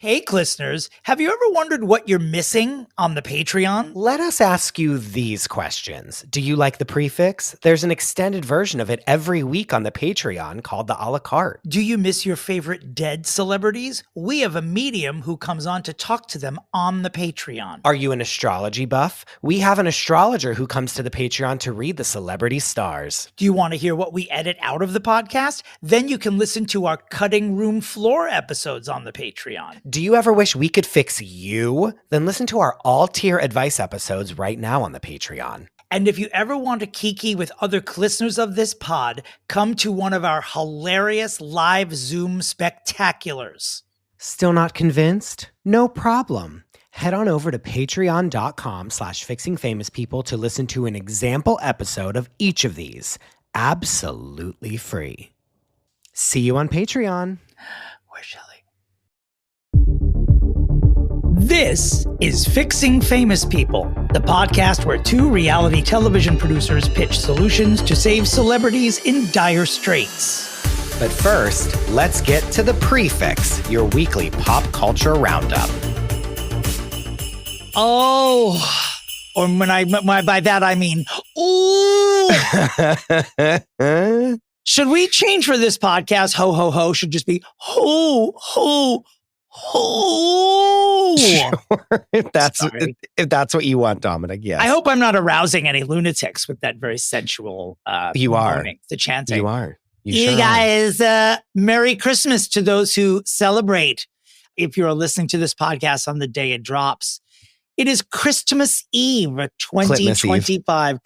Hey, listeners, have you ever wondered what you're missing on the Patreon? Let us ask you these questions. Do you like the Pre-Fixe? There's an extended version of it every week on the Patreon called the a la carte. Do you miss your favorite dead celebrities? We have a medium who comes on to talk to them on the Patreon. Are you an astrology buff? We have an astrologer who comes to the Patreon to read the celebrity stars. Do you want to hear what we edit out of the podcast? Then you can listen to our cutting room floor episodes on the Patreon. Do you ever wish we could fix you? Then listen to our all-tier advice episodes right now on the Patreon. And if you ever want to kiki with other listeners of this pod, come to one of our hilarious live Zoom spectaculars. Still not convinced? No problem. Head on over to patreon.com/fixingfamouspeople to listen to an example episode of each of these. Absolutely free. See you on Patreon. Where's Shelley? This is Fixing Famous People, the podcast where two reality television producers pitch solutions to save celebrities in dire straits. But first, let's get to the Pre-Fixe, your weekly pop culture roundup. Oh, or by that I mean, ooh. Should we change for this podcast? Ho, ho, ho should just be ho, ho, ho. Sure. If that's what you want, Dominic, yes. I hope I'm not arousing any lunatics with that very sensual you are. moaning, the chanting. You are. You sure guys, Merry Christmas to those who celebrate. If you're listening to this podcast on the day it drops, it is Christmas Eve 2025.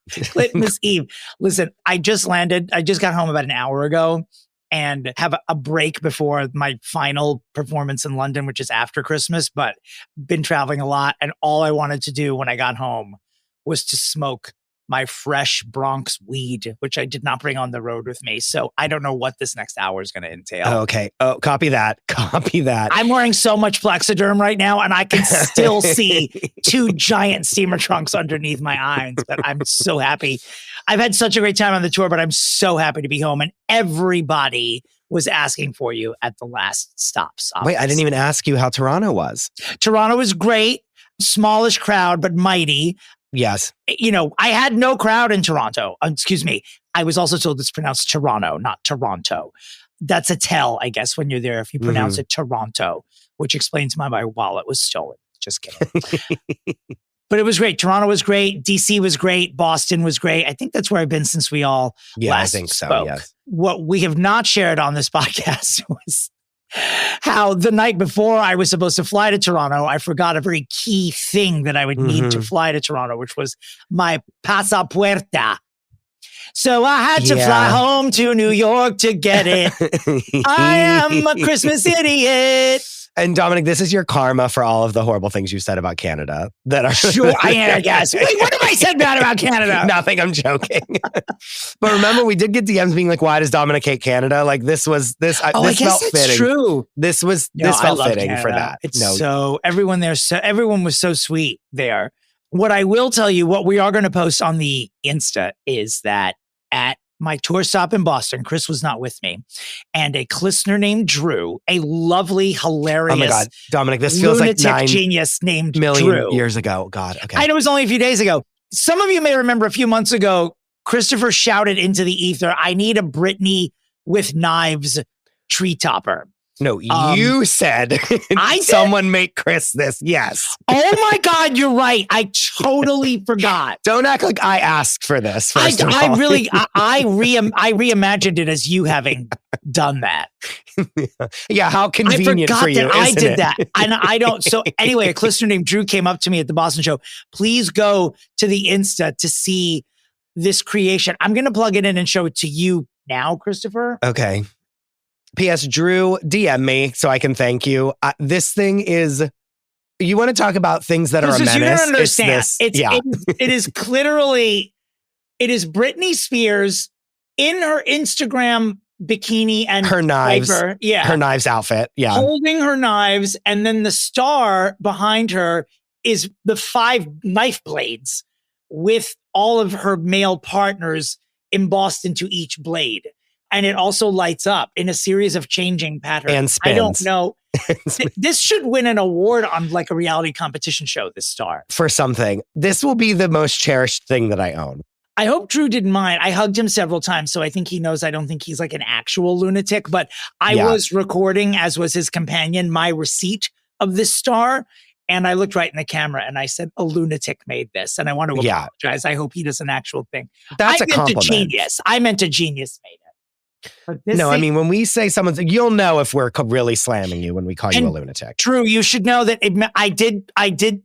Clitmas Eve. Listen, I just got home about an hour ago and have a break before my final performance in London, which is after Christmas, but been traveling a lot. And all I wanted to do when I got home was to smoke my fresh Bronx weed, which I did not bring on the road with me. So I don't know what this next hour is going to entail. Okay. Oh, copy that. I'm wearing so much Plexiderm right now, and I can still see two giant steamer trunks underneath my eyes, but I'm so happy. I've had such a great time on the tour, but I'm so happy to be home, and everybody was asking for you at the last stops. Wait, I didn't even ask you how Toronto was. Toronto was great. Smallish crowd, but mighty. Yes. You know, I had no crowd in Toronto. Excuse me. I was also told it's pronounced Toronto, not Toronto. That's a tell, I guess, when you're there if you pronounce it Toronto, which explains why my wallet was stolen. Just kidding. But it was great. Toronto was great. DC was great. Boston was great. I think that's where I've been since we all last I think spoke. so, yes. What we have not shared on this podcast was how the night before I was supposed to fly to Toronto, I forgot a very key thing that I would need to fly to Toronto, which was my pasapuerta. So I had to fly home to New York to get it. I am a Christmas idiot. And Dominic, this is your karma for all of the horrible things you said about Canada. That are sure, I guess. Wait, what have I said bad about Canada? Nothing, I'm joking. But remember, we did get DMs being like, why does Dominic hate Canada? Like this felt fitting. True. This felt fitting Canada. For that. So everyone was so sweet there. What I will tell you, what we are going to post on the Insta is that at my tour stop in Boston, Chris was not with me, and a listener named Drew, a lovely, hilarious, oh my God, Dominic, this feels like 9 genius named million Drew. years ago. God, okay. I know it was only a few days ago. Some of you may remember a few months ago, Christopher shouted into the ether, "I need a Britney with knives tree topper." No, you said someone make Chris this. Yes. Oh my God, you're right. I totally forgot. Don't act like I asked for this. I reimagined it as you having done that. Yeah, how convenient for you. I did that. And I don't. So anyway, a listener named Drew came up to me at the Boston show. Please go to the Insta to see this creation. I'm going to plug it in and show it to you now, Christopher. Okay. P.S. Drew, DM me so I can thank you. This thing is, you want to talk about things that are a menace? You don't understand. It is cliterally, it is Britney Spears in her Instagram bikini and her knives. Diaper, her knives outfit. Yeah. Holding her knives. And then the star behind her is the 5 knife blades with all of her male partners embossed into each blade. and it also lights up in a series of changing patterns. And spins. I don't know. This should win an award on like a reality competition show, this star. For something. This will be the most cherished thing that I own. I hope Drew didn't mind. I hugged him several times, so I think he knows I don't think he's like an actual lunatic, but I was recording, as was his companion, my receipt of this star. And I looked right in the camera and I said, a lunatic made this. And I want to apologize. I hope he does an actual thing. That's a compliment. I meant a genius made it. No, I mean, when we say someone's, you'll know if we're really slamming you when we call you a lunatic. True. You should know that I did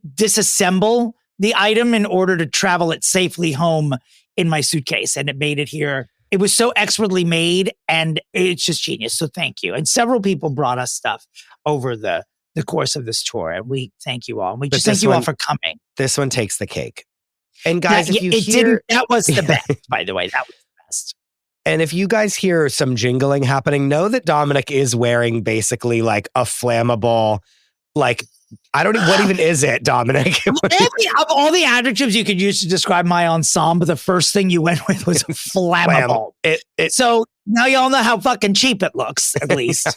disassemble the item in order to travel it safely home in my suitcase. And it made it here. It was so expertly made and it's just genius. So thank you. And several people brought us stuff over the course of this tour. And we thank you all. And we just thank you all for coming. This one takes the cake. And guys, that was the best, by the way. That was the best. And if you guys hear some jingling happening, know that Dominick is wearing basically like a flammable, like, I don't even, what even is it, Dominick? Of all the adjectives you could use to describe my ensemble, the first thing you went with was flammable. So now y'all know how fucking cheap it looks, at least.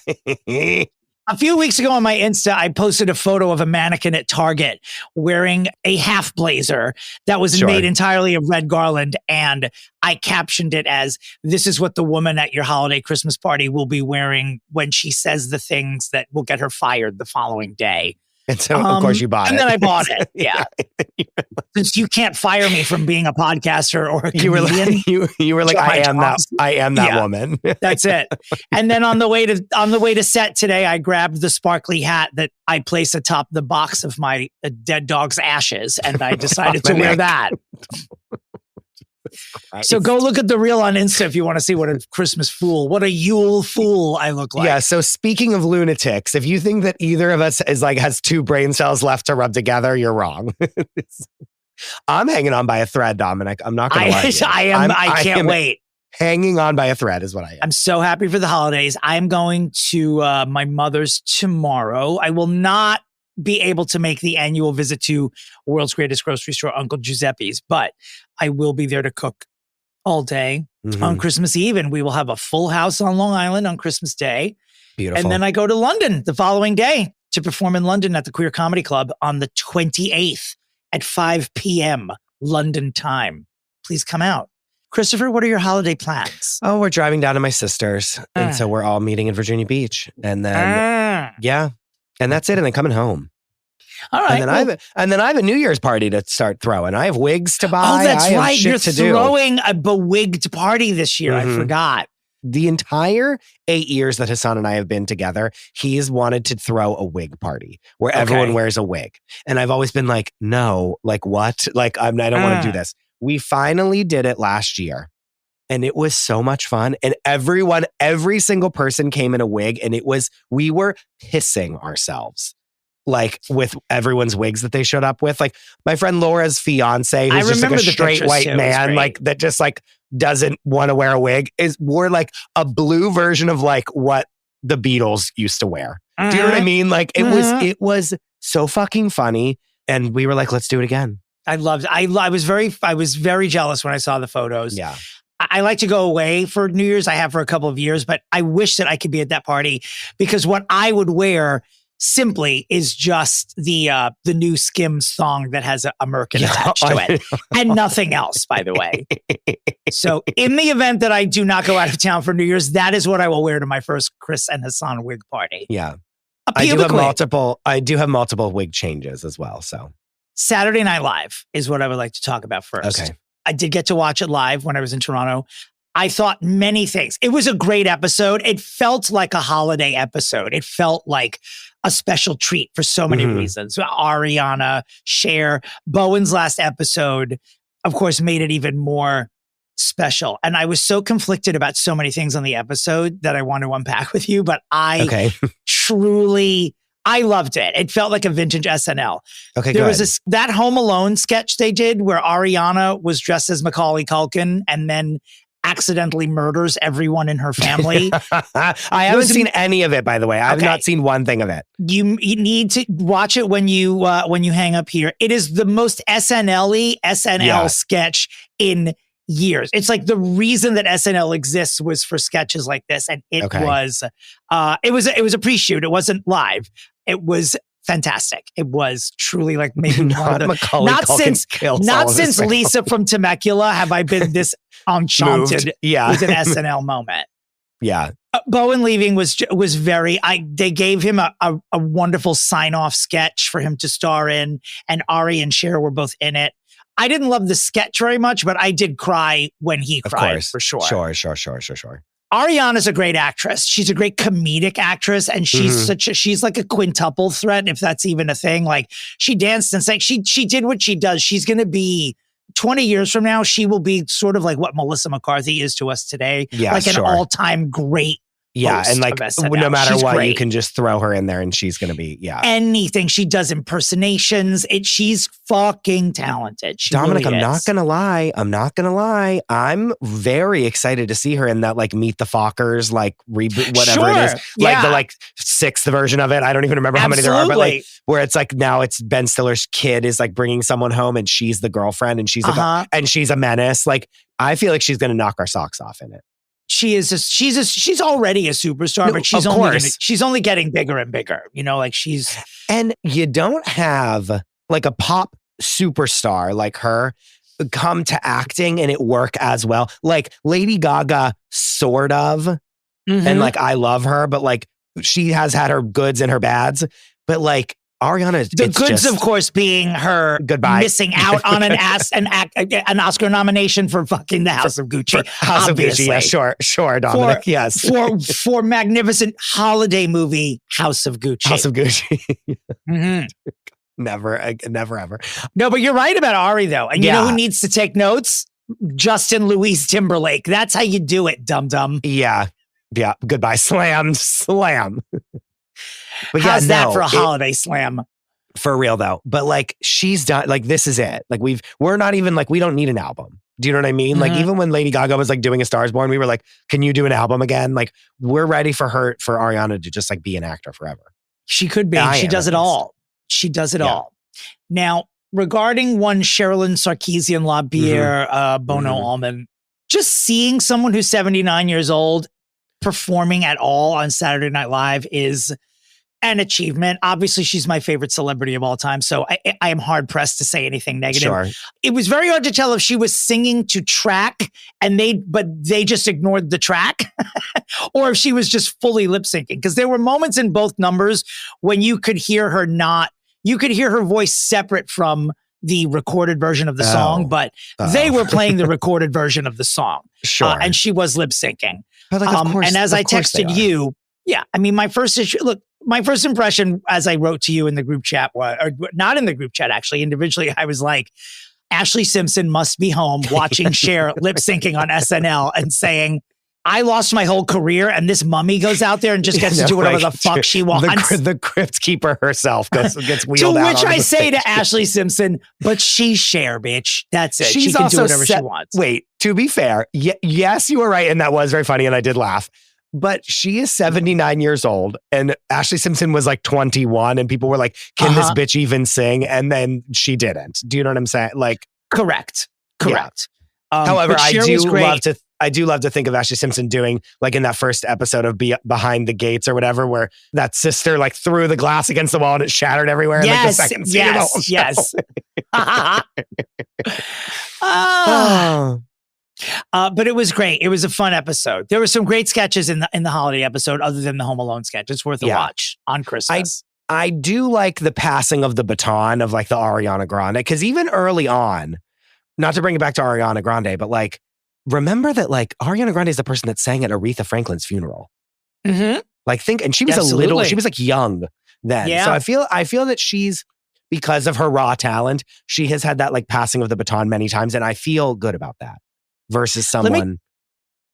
A few weeks ago on my Insta, I posted a photo of a mannequin at Target wearing a half blazer that was made entirely of red garland. And I captioned it as, this is what the woman at your holiday Christmas party will be wearing when she says the things that will get her fired the following day. And so, of course, you bought it. And then I bought it. Yeah. Since you can't fire me from being a podcaster or a comedian. You were like, I am that woman. That's it. And then on the way to set today, I grabbed the sparkly hat that I place atop the box of my dead dog's ashes. And I decided to wear that. So go look at the reel on Insta if you want to see what a Christmas fool, what a Yule fool I look like. Yeah. So speaking of lunatics, if you think that either of us has two brain cells left to rub together, you're wrong. I'm hanging on by a thread, Dominick. I'm not going to lie. I can't wait. Hanging on by a thread is what I am. I'm so happy for the holidays. I'm going to my mother's tomorrow. I will not be able to make the annual visit to world's greatest grocery store, Uncle Giuseppe's, but I will be there to cook all day on Christmas Eve, and we will have a full house on Long Island on Christmas Day. Beautiful. And then I go to London the following day to perform in London at the Queer Comedy Club on the 28th at 5 p.m. London time. Please come out. Christopher, what are your holiday plans? Oh, we're driving down to my sister's, and so we're all meeting in Virginia Beach, and then and that's it, and then coming home. All right. And then I have a New Year's party to start throwing. I have wigs to buy. Oh, that's right. You're throwing a bewigged party this year. I forgot. The entire 8 years that Hassan and I have been together, he's wanted to throw a wig party where everyone wears a wig. And I've always been like, no, like what? Like, I don't want to do this. We finally did it last year. And it was so much fun. And every single person came in a wig. And we were pissing ourselves. Like with everyone's wigs that they showed up with. Like my friend Laura's fiance, who's just like a straight white man, like that just like doesn't want to wear a wig, wore like a blue version of like what the Beatles used to wear. Do you know what I mean? Like it was so fucking funny. And we were like, let's do it again. I loved it. I was very jealous when I saw the photos. Yeah. I like to go away for New Year's. I have for a couple of years, but I wish that I could be at that party because what I would wear simply is just the new Skims song that has a merkin attached to it and nothing else, by the way. So in the event that I do not go out of town for New Year's, that is what I will wear to my first Chris and Hassan wig party. Yeah. I do have multiple wig changes as well. So Saturday Night Live is what I would like to talk about first. Okay. I did get to watch it live when I was in Toronto. I thought many things. It was a great episode. It felt like a holiday episode. It felt like a special treat for so many reasons. Ariana, Cher, Bowen's last episode, of course, made it even more special. And I was so conflicted about so many things on the episode that I want to unpack with you. But I loved it. It felt like a vintage SNL. Okay, there was that Home Alone sketch they did where Ariana was dressed as Macaulay Culkin and then accidentally murders everyone in her family. I haven't seen any of it, by the way. I have not seen one thing of it. You need to watch it when you hang up here. It is the most SNL sketch in years. It's like the reason that SNL exists was for sketches like this. And it was a pre-shoot. It wasn't live. It was fantastic. It was truly like maybe not since Lisa from Temecula have I been this enchanted with an SNL moment. Yeah. Bowen leaving was very, they gave him a wonderful sign-off sketch for him to star in, and Ari and Cher were both in it. I didn't love the sketch very much, but I did cry when he cried, for sure. Sure. Ariana's a great actress. She's a great comedic actress, and she's like a quintuple threat, if that's even a thing. Like, she danced and sang. She did what she does. She's going to be 20 years from now, she will be sort of like what Melissa McCarthy is to us today. Yeah, like an all-time great and like no matter she's what, great. You can just throw her in there and she's going to be, anything. She does impersonations. She's fucking talented. Dominic, really I'm not going to lie. I'm very excited to see her in that like Meet the Fockers, like reboot, whatever it is. Like the like sixth version of it. I don't even remember how many there are, but like where it's like now it's Ben Stiller's kid is like bringing someone home and she's the girlfriend and she's and she's a menace. Like I feel like she's going to knock our socks off in it. She's already a superstar, but she's only getting bigger and bigger. You know, like and you don't have like a pop superstar like her come to acting and it work as well. Like Lady Gaga, sort of, and like I love her, but like she has had her goods and her bads, but like Ariana, the goods, of course, being her missing out on an Oscar nomination for fucking The House of Gucci. House of Gucci, yeah, sure, Dominic, yes. For magnificent holiday movie, House of Gucci. House of Gucci. Never, ever. No, but you're right about Ari, though. And you know who needs to take notes? Justin Louise Timberlake. That's how you do it, dum-dum. Yeah. Goodbye. Slam. But how's that for a holiday slam? For real though. But like she's done, like this is it. Like we're not even like, we don't need an album. Do you know what I mean? Like even when Lady Gaga was like doing A Star Is Born, we were like, can you do an album again? Like we're ready for Ariana to just like be an actor forever. She could be. She does it all. She does it all. Now, regarding one Sherilyn Sarkeesian LaBiere, Bono Allman, just seeing someone who's 79 years old performing at all on Saturday Night Live is an achievement. Obviously, she's my favorite celebrity of all time, so I am hard-pressed to say anything negative. Sure. It was very hard to tell if she was singing to track, but they just ignored the track, or if she was just fully lip-syncing. Because there were moments in both numbers when you could hear her voice separate from the recorded version of the song, but they were playing the recorded version of the song. Sure. And she was lip-syncing. But like, of course, and as I texted you, I mean, my first impression, as I wrote to you in the group chat, or not in the group chat, actually, individually, I was like, Ashley Simpson must be home watching Cher lip syncing on SNL and saying, I lost my whole career, and this mummy goes out there and just gets to do whatever the fuck she wants. The crypt keeper herself gets wheeled out. To which I say to Ashley Simpson, but she's Cher, bitch. That's it. She can do whatever she wants. Wait, to be fair, yes, you were right, and that was very funny, and I did laugh. But she is 79 years old, and Ashley Simpson was like 21, and people were like, can this bitch even sing? And then she didn't. Do you know what I'm saying? Like, correct. Yeah. However, I do love to think of Ashley Simpson doing like in that first episode of Behind the Gates or whatever, where that sister like threw the glass against the wall and it shattered everywhere. Yes, like the second scene of the whole show. But it was great. It was a fun episode. There were some great sketches in the holiday episode, other than the Home Alone sketch. It's worth a watch on Christmas. I do like the passing of the baton of like the Ariana Grande, because even early on, not to bring it back to Ariana Grande, but like remember that like Ariana Grande is the person that sang at Aretha Franklin's funeral. Like and she was she was like young then. Yeah. So I feel that she's, because of her raw talent, she has had that like passing of the baton many times, and I feel good about that. Versus someone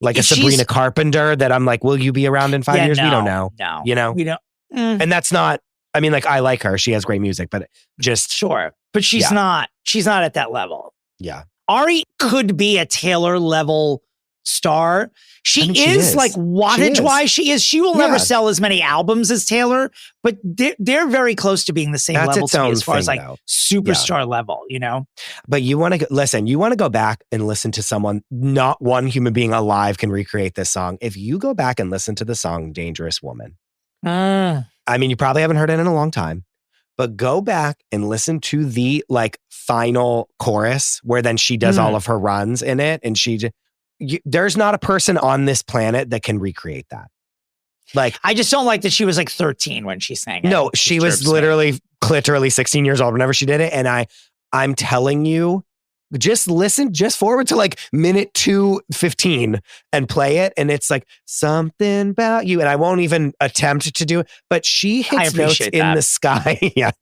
like a Sabrina Carpenter that I'm like, will you be around in 5 years? We don't know. No. You know? We don't. And that's not, I mean, like, I like her. She has great music, but just. Sure. But she's not at that level. Yeah. Ari could be a Taylor level star. She I mean, is like wattage wise. She will never sell as many albums as Taylor, but they're very close to being the same level to me as far as like superstar level, you know? But you want to listen, you want to go back and listen to someone, not one human being alive can recreate this song. If you go back and listen to the song Dangerous Woman, I mean, you probably haven't heard it in a long time, but go back and listen to the like final chorus where then she does all of her runs in it. And there's not a person on this planet that can recreate that. Like, I just don't like that she was like 13 when she sang it. No, she was literally 16 years old whenever she did it. And I'm telling you, just listen, just forward to like minute 2:15 and play it. And it's like something about you. And I won't even attempt to do it, but she hits notes in the sky. Yeah.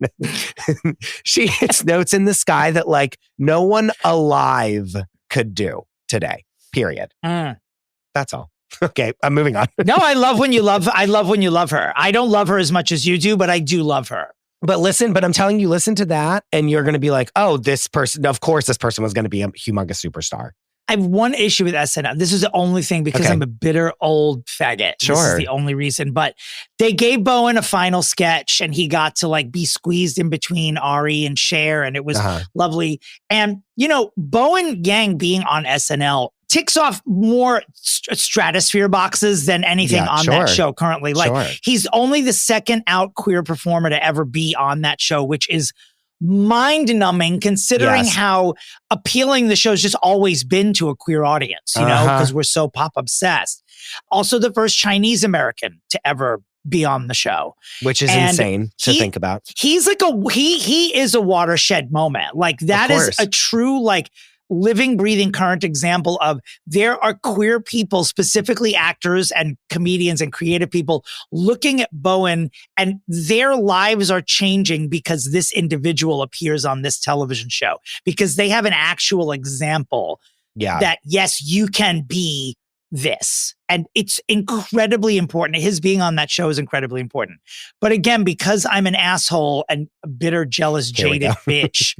She hits notes in the sky that like no one alive could do today. Period. That's all. Okay, I'm moving on. No, I love when you love her. I don't love her as much as you do, but I do love her. But I'm telling you, listen to that and you're going to be like, oh, this person, of course, this person was going to be a humongous superstar. I have one issue with SNL. This is the only thing because I'm a bitter old faggot. Sure. This is the only reason. But they gave Bowen a final sketch and he got to like be squeezed in between Ari and Cher and it was lovely. And, you know, Bowen Yang being on SNL ticks off more stratosphere boxes than anything on that show currently. Like he's only the second out queer performer to ever be on that show, which is mind-numbing considering how appealing the show's just always been to a queer audience, you know, because we're so pop obsessed. Also the first Chinese American to ever be on the show. Which is insane to think about. He's like he is a watershed moment. Like that is a true like living, breathing, current example of there are queer people, specifically actors and comedians and creative people looking at Bowen and their lives are changing because this individual appears on this television show because they have an actual example that, yes, you can be this. And it's incredibly important. His being on that show is incredibly important. But again, because I'm an asshole and a bitter, jealous, jaded bitch.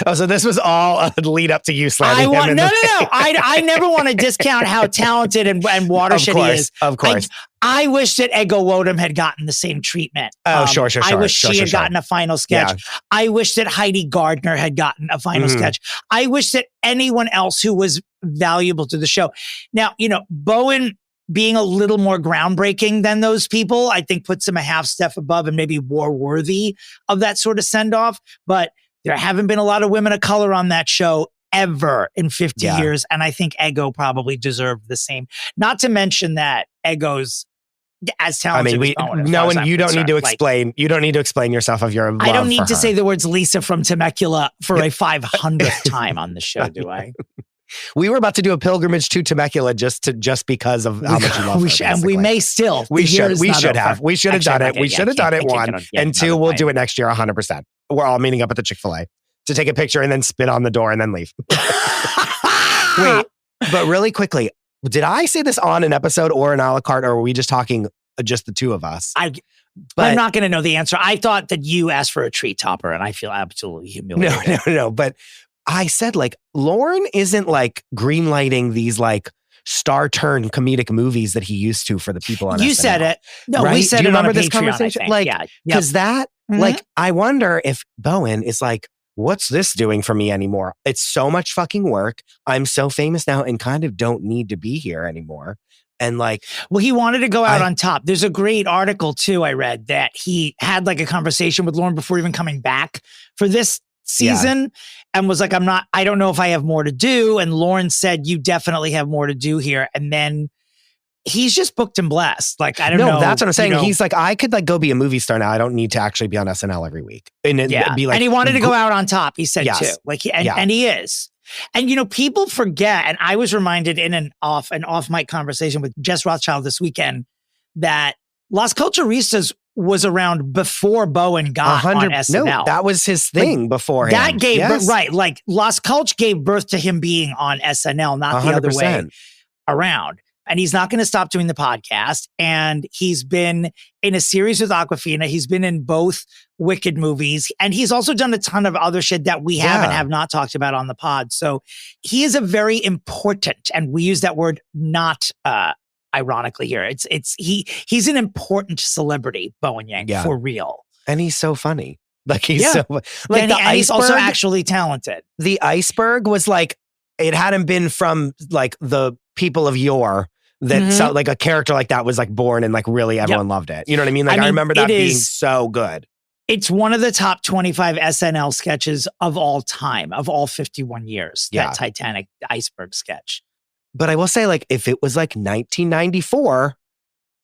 Oh, so this was all a lead up to you slamming him. No. I never want to discount how talented and watershed he is. Of course. I wish that Ego Wodum had gotten the same treatment. Oh, sure. I wish she had gotten a final sketch. Yeah. I wish that Heidi Gardner had gotten a final sketch. I wish that anyone else who was valuable to the show. Now, you know, Bowen being a little more groundbreaking than those people, I think puts him a half step above and maybe more worthy of that sort of send off. But there haven't been a lot of women of color on that show ever in 50 years. And I think Ego probably deserved the same. Not to mention that Ego's as talented. I mean, you don't need to explain. You don't need to explain yourself of your love I don't need to say the words Lisa from Temecula for a 500th time on the show, do I? We were about to do a pilgrimage to Temecula just because of how much you love her. And we may still. We should have done it. We should have done it, one. And two, we'll do it next year 100%. We're all meeting up at the Chick-fil-A to take a picture and then spit on the door and then leave. Wait, but really quickly, did I say this on an episode or an a la carte, or were we just talking just the two of us? I'm not going to know the answer. I thought that you asked for a treat topper, and I feel absolutely humiliated. No. But I said, like, Lorne isn't like greenlighting these like star turn comedic movies that he used to for the people on You SNL, said it. No, right? we said Do you it remember on this Patreon, conversation? Like, because like, I wonder if Bowen is like, what's this doing for me anymore? It's so much fucking work. I'm so famous now and kind of don't need to be here anymore. And like, well, he wanted to go out on top. There's a great article too, I read, that he had like a conversation with Lorne before even coming back for this season and was like, I don't know if I have more to do. And Lorne said, you definitely have more to do here. And then he's just booked and blessed. Like, I don't know. No, that's what I'm saying. He's like, I could like go be a movie star now. I don't need to actually be on SNL every week. And be like, and he wanted to go out on top. He said too, like, and he is. And, you know, people forget, and I was reminded in an off mic conversation with Jess Rothschild this weekend that Las Culturistas was around before Bowen got on SNL. No, that was his thing before him. That gave, right, like Las Culch gave birth to him being on SNL, not 100%. The other way around. and he's not going to stop doing the podcast. And he's been in a series with Awkwafina. He's been in both Wicked movies, and he's also done a ton of other shit that we have not talked about on the pod. So he is a very important, and we use that word not ironically here. He's an important celebrity, Bowen Yang, for real. And he's so funny. Like he's so like and he's also actually talented. The iceberg was like, it hadn't been from like the people of yore that so, like a character like that was like born and like really everyone loved it. You know what I mean? Like I remember that being so good. It's one of the top 25 SNL sketches of all time, of all 51 years, that Titanic iceberg sketch. But I will say, like, if it was like 1994,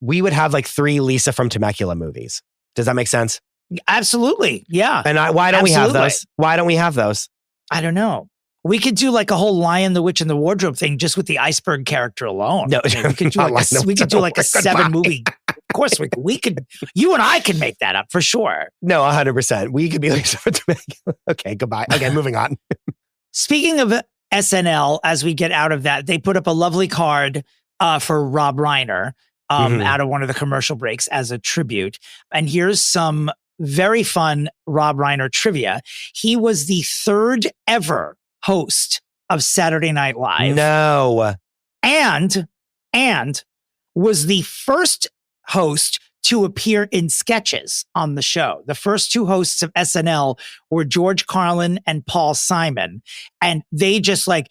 we would have like 3 Lisa from Temecula movies. Does that make sense? Absolutely. Yeah. And why don't we have those? Why don't we have those? I don't know. We could do like a whole Lion, the Witch, and the Wardrobe thing just with the iceberg character alone. No, we could do like a 7 movie. Of course, we could. You and I can make that up for sure. No, 100%. We could be like, okay, goodbye. Okay, moving on. Speaking of SNL, as we get out of that, they put up a lovely card for Rob Reiner out of one of the commercial breaks as a tribute. And here's some very fun Rob Reiner trivia. He was the 3rd ever host of Saturday Night Live. No. And was the first host to appear in sketches on the show. The first 2 hosts of SNL were George Carlin and Paul Simon. And they just like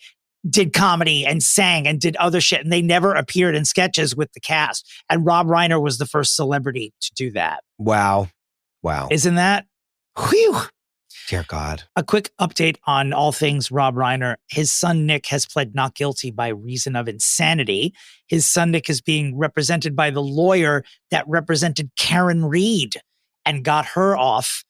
did comedy and sang and did other shit. And they never appeared in sketches with the cast. And Rob Reiner was the first celebrity to do that. Wow. Isn't that? Whew. Dear God. A quick update on all things Rob Reiner. His son, Nick, has pled not guilty by reason of insanity. His son, Nick, is being represented by the lawyer that represented Karen Reed and got her off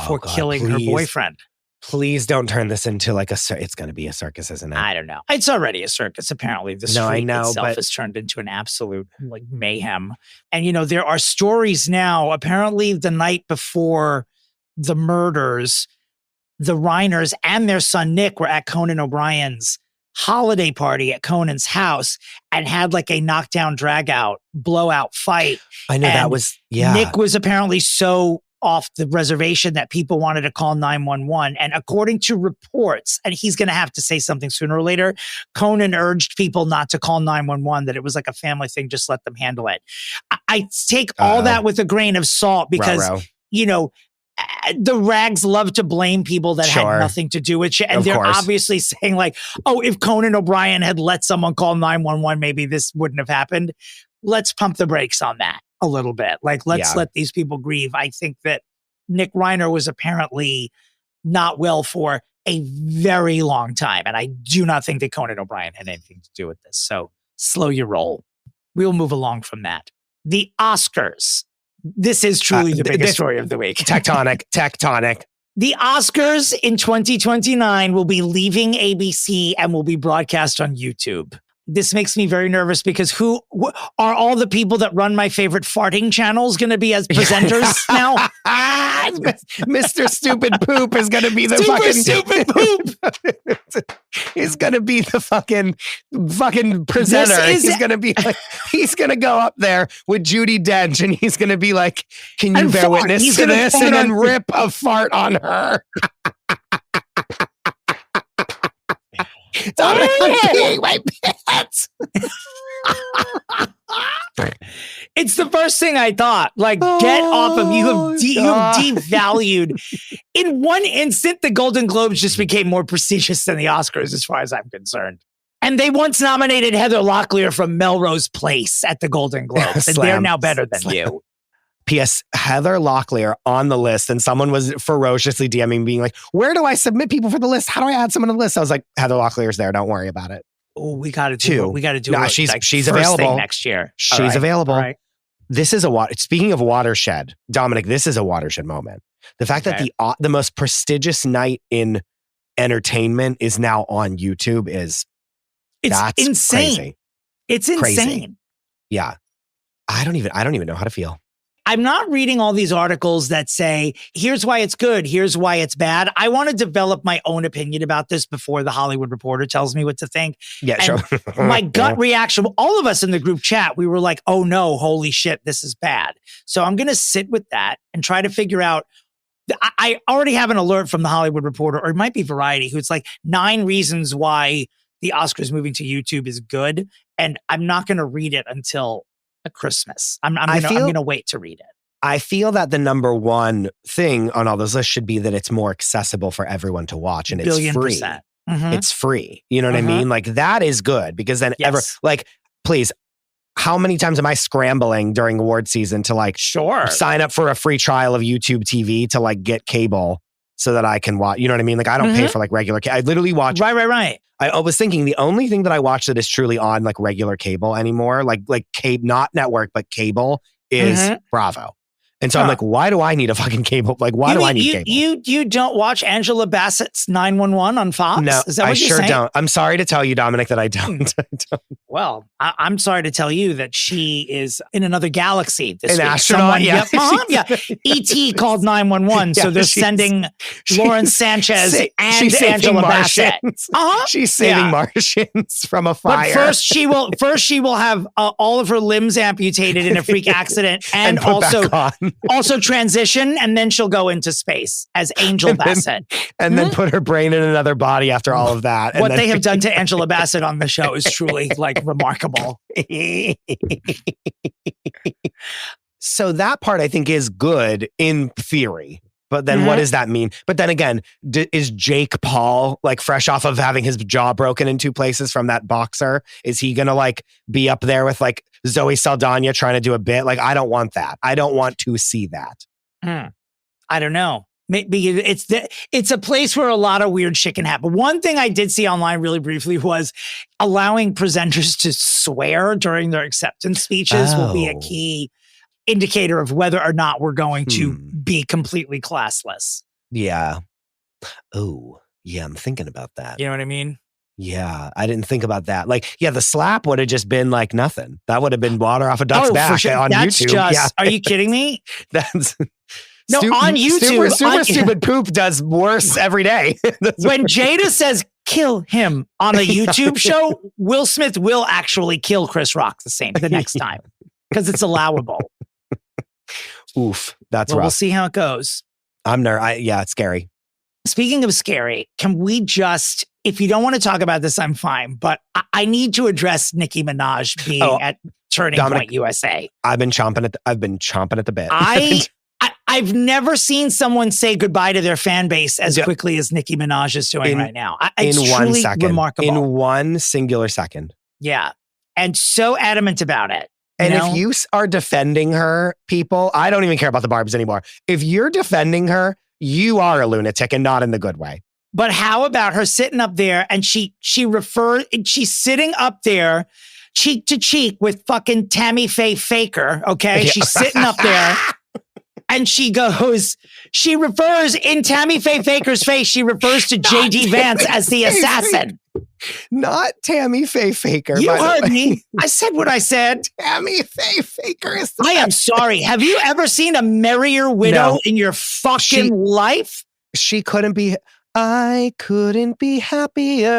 for killing her boyfriend. Please don't turn this into like it's going to be a circus, isn't it? I don't know. It's already a circus, apparently. The street itself has turned into an absolute like mayhem. And, you know, there are stories now, apparently the night before the murders, the Reiners and their son Nick were at Conan O'Brien's holiday party at Conan's house and had like a knockdown, drag out, blowout fight. I know that was, Nick was apparently so off the reservation that people wanted to call 911. And according to reports, and he's going to have to say something sooner or later, Conan urged people not to call 911, that it was like a family thing, just let them handle it. I take all that with a grain of salt because, you know, the rags love to blame people that had nothing to do with shit. And they're obviously saying like, oh, if Conan O'Brien had let someone call 911, maybe this wouldn't have happened. Let's pump the brakes on that a little bit. Like, let's let these people grieve. I think that Nick Reiner was apparently not well for a very long time. And I do not think that Conan O'Brien had anything to do with this. So slow your roll. We'll move along from that. The Oscars. This is truly the biggest story of the week. Tectonic. The Oscars in 2029 will be leaving ABC and will be broadcast on YouTube. This makes me very nervous because who are all the people that run my favorite farting channels going to be as presenters now? Mr. Stupid Poop is going to be the Stupid Poop. He's going to be the fucking presenter. He's going to be like, he's going to go up there with Judi Dench and he's going to be like, can you bear witness to this? And then rip a fart on her. Dominic, I'm peeing my pants. It's the first thing I thought. Like, get off of you. You've devalued. In one instant, the Golden Globes just became more prestigious than the Oscars, as far as I'm concerned. And they once nominated Heather Locklear from Melrose Place at the Golden Globes, and they're now better than you. P.S. Heather Locklear on the list, and someone was ferociously DMing, being like, where do I submit people for the list? How do I add someone to the list? I was like, Heather Locklear's there. Don't worry about it. Oh, we got to do it. We got to do it. She's available next year. She's available. Right. This is speaking of watershed, Dominic, this is a watershed moment. The fact that the most prestigious night in entertainment is now on YouTube that's insane. Crazy. It's insane. Yeah. I don't even know how to feel. I'm not reading all these articles that say, here's why it's good, here's why it's bad. I want to develop my own opinion about this before the Hollywood Reporter tells me what to think. Yeah, and sure. My gut reaction, all of us in the group chat, we were like, oh no, holy shit, this is bad. So I'm going to sit with that and try to figure out. I already have an alert from the Hollywood Reporter, or it might be Variety, who's like 9 reasons why the Oscars moving to YouTube is good. And I'm not going to read it until Christmas. I'm going to wait to read it. I feel that the number one thing on all those lists should be that it's more accessible for everyone to watch, and it's free. Mm-hmm. It's free. You know what I mean? Like, that is good, because then please, how many times am I scrambling during award season to sign up for a free trial of YouTube TV to get cable so that I can watch? You know what I mean? Like, I don't pay for regular cable. I literally watch. Right. I was thinking the only thing that I watch that is truly on regular cable anymore, like cable, not network, but cable, is Bravo. And so I'm like, why do I need a fucking cable? Why do I need cable? You don't watch Angela Bassett's 911 on Fox? No, is that what I you're sure saying? don't. I'm sorry to tell you, Dominic, that I don't. Well, I'm sorry to tell you that she is in another galaxy this week. An astronaut, yeah. E.T. called 911, so they're sending Lauren Sanchez and Angela Bassett. She's saving Martians from a fire. But first she will have all of her limbs amputated in a freak accident, and also transition, and then she'll go into space as Angel Bassett. And then put her brain in another body after all of that. What they have done to Angela Bassett on the show is truly remarkable. So that part I think is good in theory. But then what does that mean? But then again, is Jake Paul fresh off of having his jaw broken in 2 places from that boxer? Is he going to be up there with Zoe Saldana trying to do a bit? I don't want that. I don't want to see that. I don't know. Maybe it's a place where a lot of weird shit can happen. One thing I did see online really briefly was allowing presenters to swear during their acceptance speeches will be a key indicator of whether or not we're going to be completely classless. Yeah. Oh, yeah, I'm thinking about that. You know what I mean? Yeah, I didn't think about that. The slap would have just been nothing. That would have been water off a duck's back on YouTube. Are you kidding me? That's... on YouTube. Super stupid poop does worse every day. When Jada says kill him on a YouTube show, Will Smith will actually kill Chris Rock the next time, because it's allowable. Oof, that's rough. We'll see how it goes. It's scary. Speaking of scary, can we just, if you don't want to talk about this, I'm fine, but I need to address Nicki Minaj being at Turning Point USA. I've been chomping at the bit. I've never seen someone say goodbye to their fan base as quickly as Nicki Minaj is doing right now. It's truly remarkable. In one singular second. Yeah. And so adamant about it. And if you are defending her, people, I don't even care about the Barbs anymore. If you're defending her, you are a lunatic, and not in the good way. But how about her sitting up there and she's sitting up there cheek to cheek with fucking Tammy Faye Faker. Okay. Yeah. She's sitting up there and she refers in Tammy Faye Faker's face. She refers to JD Vance as the assassin. Not Tammy Faye Faker. You heard me. I said what I said. Tammy Faye Faker is I am sorry. Have you ever seen a merrier widow in your fucking life? She couldn't be. I couldn't be happier.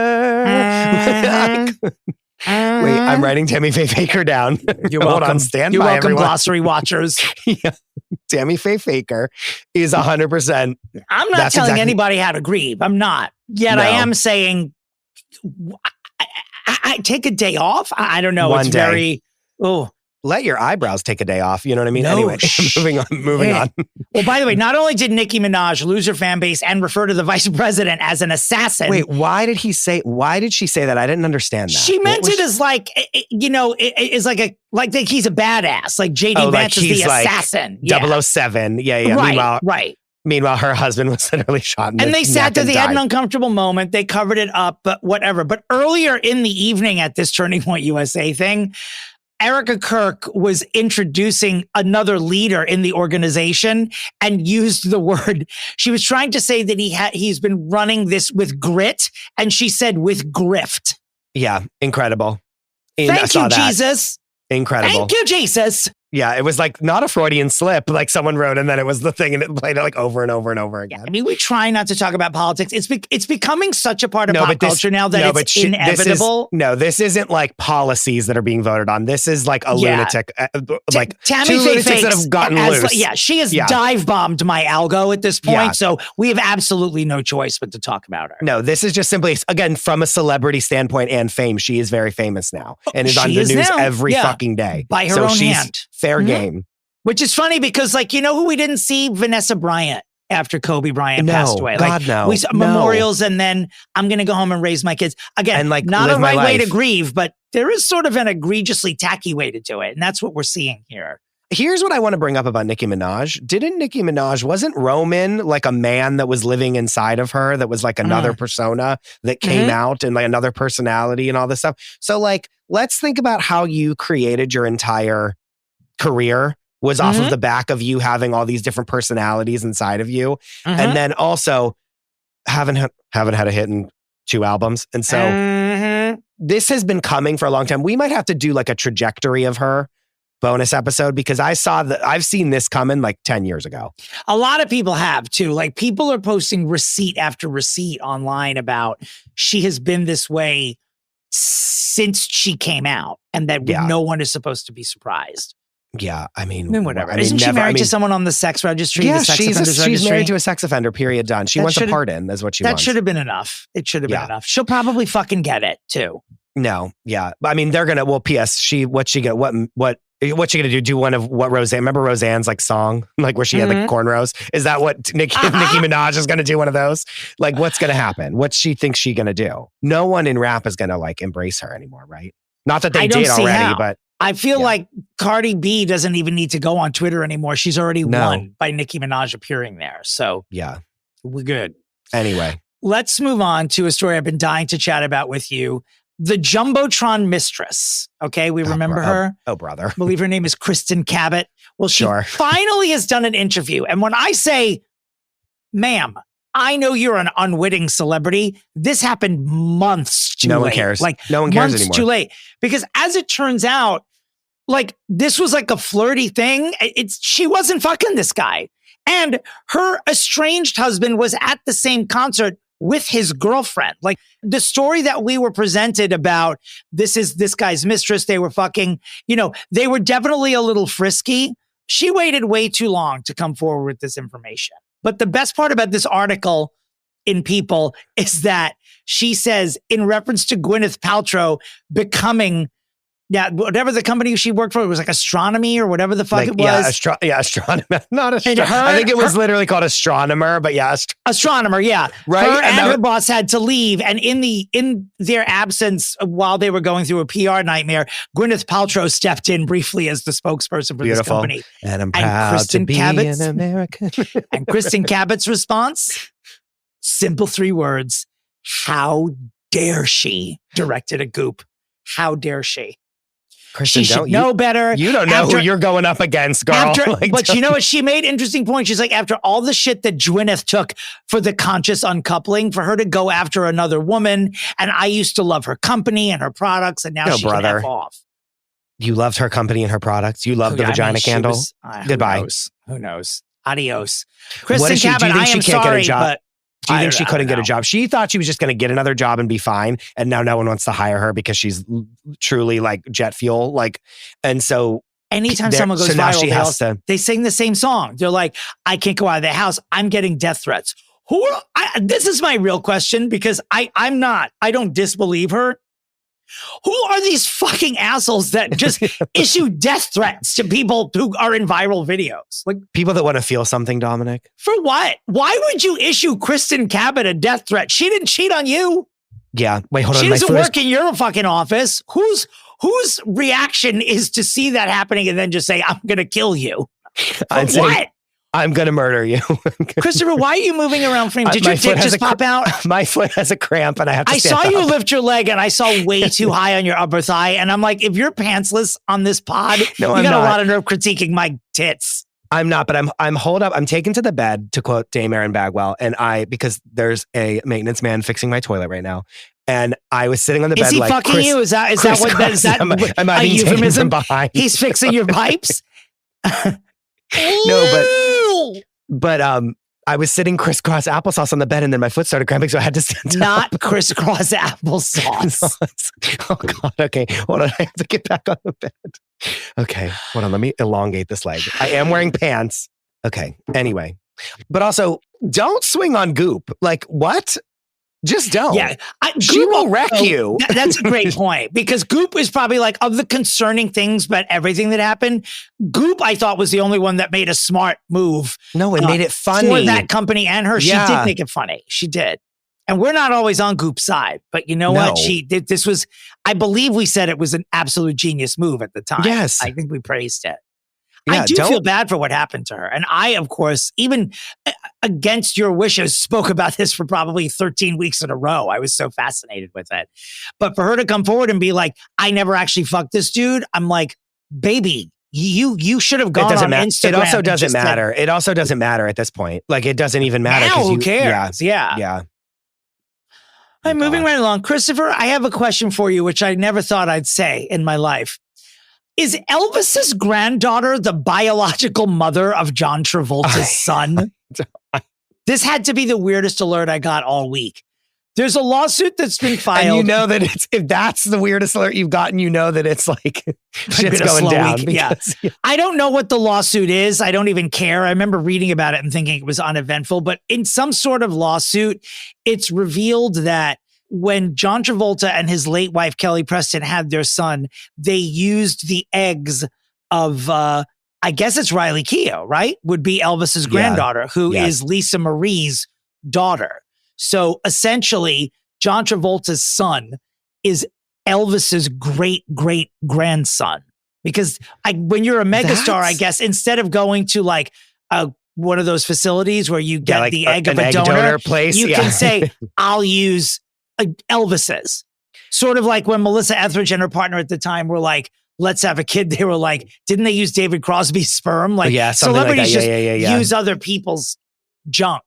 Wait, I'm writing Tammy Faye Faker down. You're welcome. Hold on, stand You're by, welcome, everyone. glossary watchers. Yeah. Tammy Faye Faker is 100%. I'm not telling anybody how to grieve. I'm not. Yet I am saying, I take a day off. I don't know. It's very, let your eyebrows take a day off. You know what I mean? No. Anyway, moving on. Well, by the way, not only did Nicki Minaj lose her fan base and refer to the vice president as an assassin. Wait, why did she say that? I didn't understand that. She meant it as it's like he's a badass. Like JD Vance is the assassin. 007. Yeah. Right. Meanwhile, her husband was literally shot in the and they sat there. They died. had an uncomfortable moment. They covered it up, but whatever. But earlier in the evening at this Turning Point USA thing, Erica Kirk was introducing another leader in the organization and used the word. She was trying to say that he's been running this with grit, and she said with grift. Yeah, incredible. Thank you, Jesus. Incredible. Thank you, Jesus. Yeah, it was like not a Freudian slip, like someone wrote, and then it was the thing, and it played it like over and over and over again. Yeah, I mean, we try not to talk about politics. It's becoming such a part of pop culture now that it's inevitable. This isn't like policies that are being voted on. This is like a lunatic, like Tammy two Faye lunatics that have gotten loose. She has dive bombed my algo at this point, so we have absolutely no choice but to talk about her. No, this is just simply, again, from a celebrity standpoint and fame. She is very famous now and is on the news every fucking day. By her own hand. Fair game. Which is funny because, like, you know who we didn't see? Vanessa Bryant after Kobe Bryant passed away. God, no. We saw memorials, and then I'm going to go home and raise my kids. Again, and like, not a right way to grieve, but there is sort of an egregiously tacky way to do it. And that's what we're seeing here. Here's what I want to bring up about Nicki Minaj. Wasn't Roman like a man that was living inside of her that was like another persona that came out and like another personality and all this stuff? So like, let's think about how you created your entire career was off of the back of you having all these different personalities inside of you. And then also haven't had a hit in 2 albums. And so this has been coming for a long time. We might have to do like a trajectory of her bonus episode because I've seen this coming like 10 years ago. A lot of people have too. Like people are posting receipt after receipt online about she has been this way since she came out and that no one is supposed to be surprised. Yeah, I mean, whatever. Isn't she married to someone on the sex registry? Yeah, she's married to a sex offender, period, done. She wants a pardon, is what she wants. That should have been enough. It should have been enough. She'll probably fucking get it, too. No, yeah. I mean, they're gonna, P.S., what's she gonna do? Do one of what Roseanne, remember Roseanne's like song? Like where she had like cornrows? Is that what Nicki Minaj is gonna do one of those? Like what's gonna happen? What she thinks she gonna do? No one in rap is gonna like embrace her anymore, right? Not that they did already, but I feel like Cardi B doesn't even need to go on Twitter anymore. She's already won by Nicki Minaj appearing there. So yeah, we're good. Anyway, let's move on to a story I've been dying to chat about with you. The Jumbotron Mistress. Okay, we remember her. Oh, brother. I believe her name is Kristen Cabot. Well, she finally has done an interview. And when I say, ma'am, I know you're an unwitting celebrity. This happened months too late. No one cares. Like no one cares months anymore. Too late. Because as it turns out, like this was like a flirty thing. She wasn't fucking this guy. And her estranged husband was at the same concert with his girlfriend. Like the story that we were presented about, this is this guy's mistress. They were fucking, they were definitely a little frisky. She waited way too long to come forward with this information. But the best part about this article in People is that she says, in reference to Gwyneth Paltrow becoming, whatever the company she worked for, it was like astronomy or whatever the fuck it was. Astronomer. Not astronomer. I think it was literally called astronomer, but astronomer, yeah. Right. Her and her boss had to leave. And in their absence, while they were going through a PR nightmare, Gwyneth Paltrow stepped in briefly as the spokesperson for this company. And I'm proud to be an American. And Kristen Cabot's response? Simple 3 words. How dare she? Directed at Goop. How dare she? Kristen, she should know better. You don't know who you're going up against, girl. But you know what? She made interesting points. She's like, after all the shit that Jwyneth took for the conscious uncoupling, for her to go after another woman, and I used to love her company and her products, and now she can F off. You loved her company and her products. You loved the vagina candle. Goodbye. Who knows? Adios. Kristen Cabot, I am sorry, but do you think she couldn't get a job? She thought she was just going to get another job and be fine. And now no one wants to hire her because she's truly like jet fuel. Like, and so anytime someone goes viral, they sing the same song. They're like, I can't go out of the house. I'm getting death threats. This is my real question because I don't disbelieve her. Who are these fucking assholes that just issue death threats to people who are in viral videos? Like people that want to feel something, Dominic. For what? Why would you issue Kristen Cabot a death threat? She didn't cheat on you. Yeah. Wait, hold on. She doesn't work in your fucking office. Whose reaction is to see that happening and then just say, I'm going to kill you? What? I'm going to murder you. Christopher, why are you moving around frame? Did your dick just pop out? My foot has a cramp and I have to stand up. I saw you lift your leg and I saw way too high on your upper thigh. And I'm like, if you're pantsless on this pod, you got a lot of nerve critiquing my tits. I'm not, but I'm holed up. I'm taken to the bed, to quote Dame Erin Bagwell. And because there's a maintenance man fixing my toilet right now. And I was sitting on the bed. Is he fucking you? Is that a euphemism? Behind. He's fixing your pipes? No, but I was sitting crisscross applesauce on the bed and then my foot started cramping, so I had to stand Not up. crisscross applesauce. Oh God. Okay. Hold on. I have to get back on the bed. Okay. Hold on. Let me elongate this leg. I am wearing pants. Okay. Anyway. But also, don't swing on Goop. Like, what? Just don't. Yeah. She will wreck you. That's a great point, because Goop is probably like, of the concerning things about everything that happened, Goop, I thought, was the only one that made a smart move. No, it made it funny. For that company and her. Yeah. She did make it funny. She did. And we're not always on Goop's side, but you know what? She did. This was, I believe we said it was an absolute genius move at the time. Yes. I think we praised it. Yeah, I do feel bad for what happened to her. And I, of course, even against your wishes, spoke about this for probably 13 weeks in a row. I was so fascinated with it. But for her to come forward and be like, I never actually fucked this dude. I'm like, baby, you should have gone on Instagram. It also doesn't matter. It also doesn't matter at this point. Like, it doesn't even matter. Now, who cares? Yeah. Yeah. I'm moving right along. Christopher, I have a question for you, which I never thought I'd say in my life. Is Elvis's granddaughter the biological mother of John Travolta's son? This had to be the weirdest alert I got all week. There's a lawsuit that's been filed. And you know that if that's the weirdest alert you've gotten, you know that it's like shit's going down. Because, yeah. I don't know what the lawsuit is. I don't even care. I remember reading about it and thinking it was uneventful. But in some sort of lawsuit, it's revealed that when John Travolta and his late wife, Kelly Preston, had their son, they used the eggs of, I guess it's Riley Keough, right? Would be Elvis's granddaughter, who is Lisa Marie's daughter. So essentially, John Travolta's son is Elvis's great-great-grandson. Because when you're a megastar, I guess, instead of going to like one of those facilities where you get like the egg of a donor place, you can say, I'll use Elvis's. Sort of like when Melissa Etheridge and her partner at the time were like, let's have a kid. They were like, didn't they use David Crosby's sperm? Like, celebrities just use other people's junk,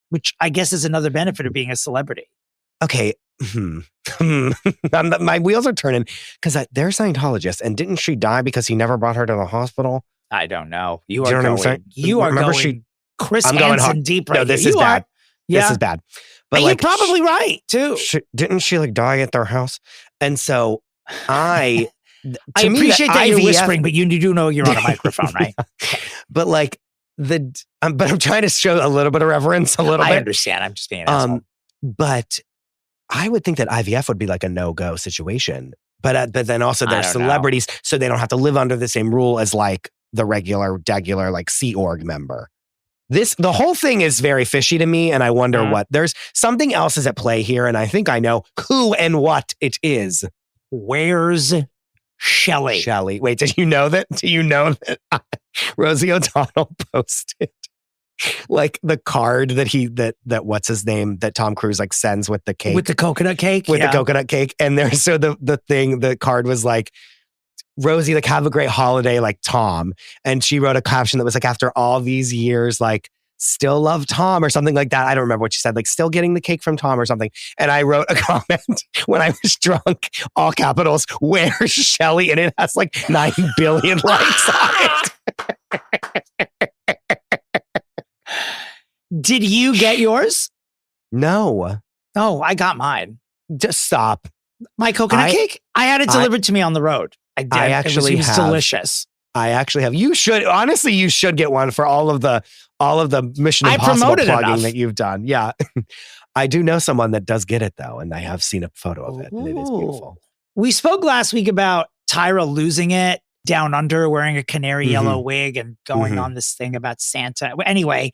which I guess is another benefit of being a celebrity. Okay. My wheels are turning because they're Scientologists. And didn't she die because he never brought her to the hospital? I don't know. You are going Chris I'm Hansen going deep right No, this here. is bad. This is bad. But you're probably right, too. Didn't she like die at their house? And so I appreciate that you're whispering, but you do know you're on a microphone, right? But like but I'm trying to show a little bit of reverence, a little bit. I understand. I'm just being an asshole. But I would think that IVF would be like a no-go situation. But then also they're celebrities, so they don't have to live under the same rule as like the regular like Sea Org member. The whole thing is very fishy to me, and I wonder what. There's something else is at play here, and I think I know who and what it is. Where's Shelley? Wait, do you know that Rosie O'Donnell posted like the card that what's his name that Tom Cruise like sends with the cake, with the coconut cake, the coconut cake, and there's the card was like, Rosie, like, have a great holiday, like Tom. And she wrote a caption that was like, after all these years, like, still love Tom or something like that. I don't remember what she said, like, still getting the cake from Tom or something. And I wrote a comment when I was drunk, all capitals, where's Shelley? And it has like 9 billion likes on it. Did you get yours? No. Oh, I got mine. Just stop. My coconut cake? I had it delivered to me on the road. I did. I actually it was delicious. I actually have. You should get one for all of the Mission Impossible plugging that you've done. Yeah. I do know someone that does get it though, and I have seen a photo of it, and it is beautiful. We spoke last week about Tyra losing it down under, wearing a canary yellow wig and going on this thing about Santa. Anyway,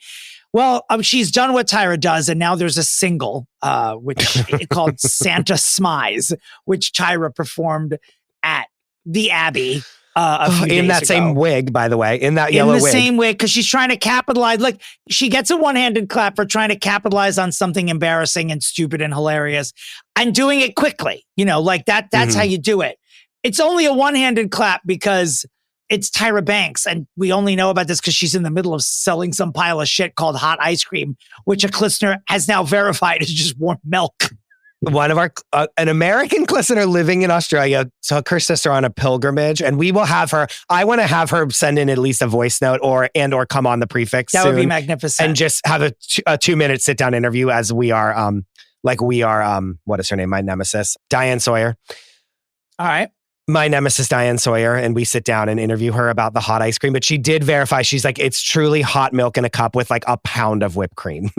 well, she's done what Tyra does, and now there's a single which called Santa Smize, which Tyra performed at the Abbey a few days in that ago. same wig, by the way, in that yellow wig. In the same wig, because she's trying to capitalize. Like, she gets a one-handed clap for trying to capitalize on something embarrassing and stupid and hilarious and doing it quickly. You know, like that's how you do it. It's only a one-handed clap because it's Tyra Banks, and we only know about this because she's in the middle of selling some pile of shit called hot ice cream, which a Clistening has now verified is just warm milk. one of our an American listener living in Australia took her sister on a pilgrimage, and we will have her. I want to have her send in at least a voice note or come on the Pre-Fixe. That soon would be magnificent. and just have a 2-minute sit down interview as we are what is her name? My nemesis, Diane Sawyer. All right. My nemesis, Diane Sawyer, and we sit down and interview her about the hot ice cream. But she did verify, she's like, it's truly hot milk in a cup with like a pound of whipped cream.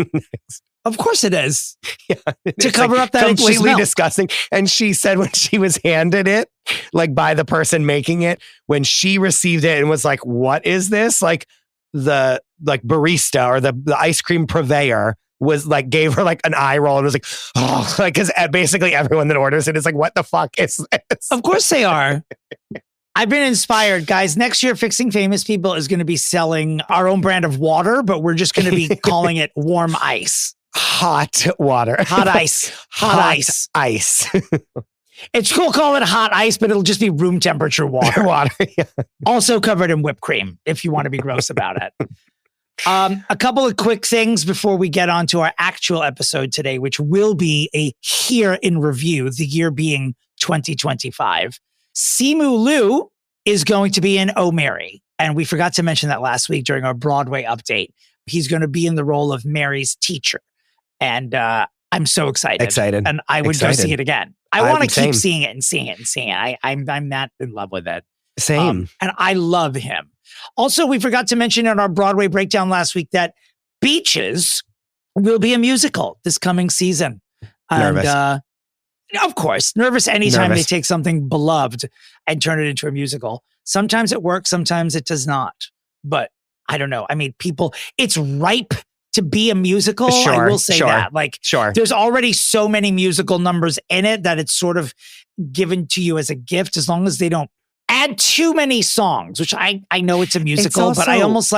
Of course it is. Yeah, to cover up that completely disgusting. And she said when she was handed it, like by the person making it, when she received it and was like, what is this? Like the barista or the ice cream purveyor was like, gave her like an eye roll and was like, oh, like, because basically everyone that orders it is like, what the fuck is this? Of course they are. I've been inspired, guys. Next year, Fixing Famous People is going to be selling our own brand of water, but we're just going to be calling it warm ice. Hot water. Hot ice. Hot ice. Ice. It's cool, call it hot ice, but it'll just be room temperature water. Yeah. Also covered in whipped cream, if you want to be gross about it. A couple of quick things before we get on to our actual episode today, which will be a year in review, the year being 2025. Simu Liu is going to be in Oh Mary. And we forgot to mention that last week during our Broadway update. He's going to be in the role of Mary's teacher. And I'm so excited. And I would go see it again. I want to keep seeing it and seeing it and seeing it. I'm that in love with it. Same. And I love him. Also, we forgot to mention in our Broadway breakdown last week that Beaches will be a musical this coming season. Nervous. And, of course, nervous anytime they take something beloved and turn it into a musical. Sometimes it works, sometimes it does not. But I don't know. I mean, it's ripe to be a musical. I will say that. There's already so many musical numbers in it that it's sort of given to you as a gift, as long as they don't add too many songs, which I know it's a musical, but I almost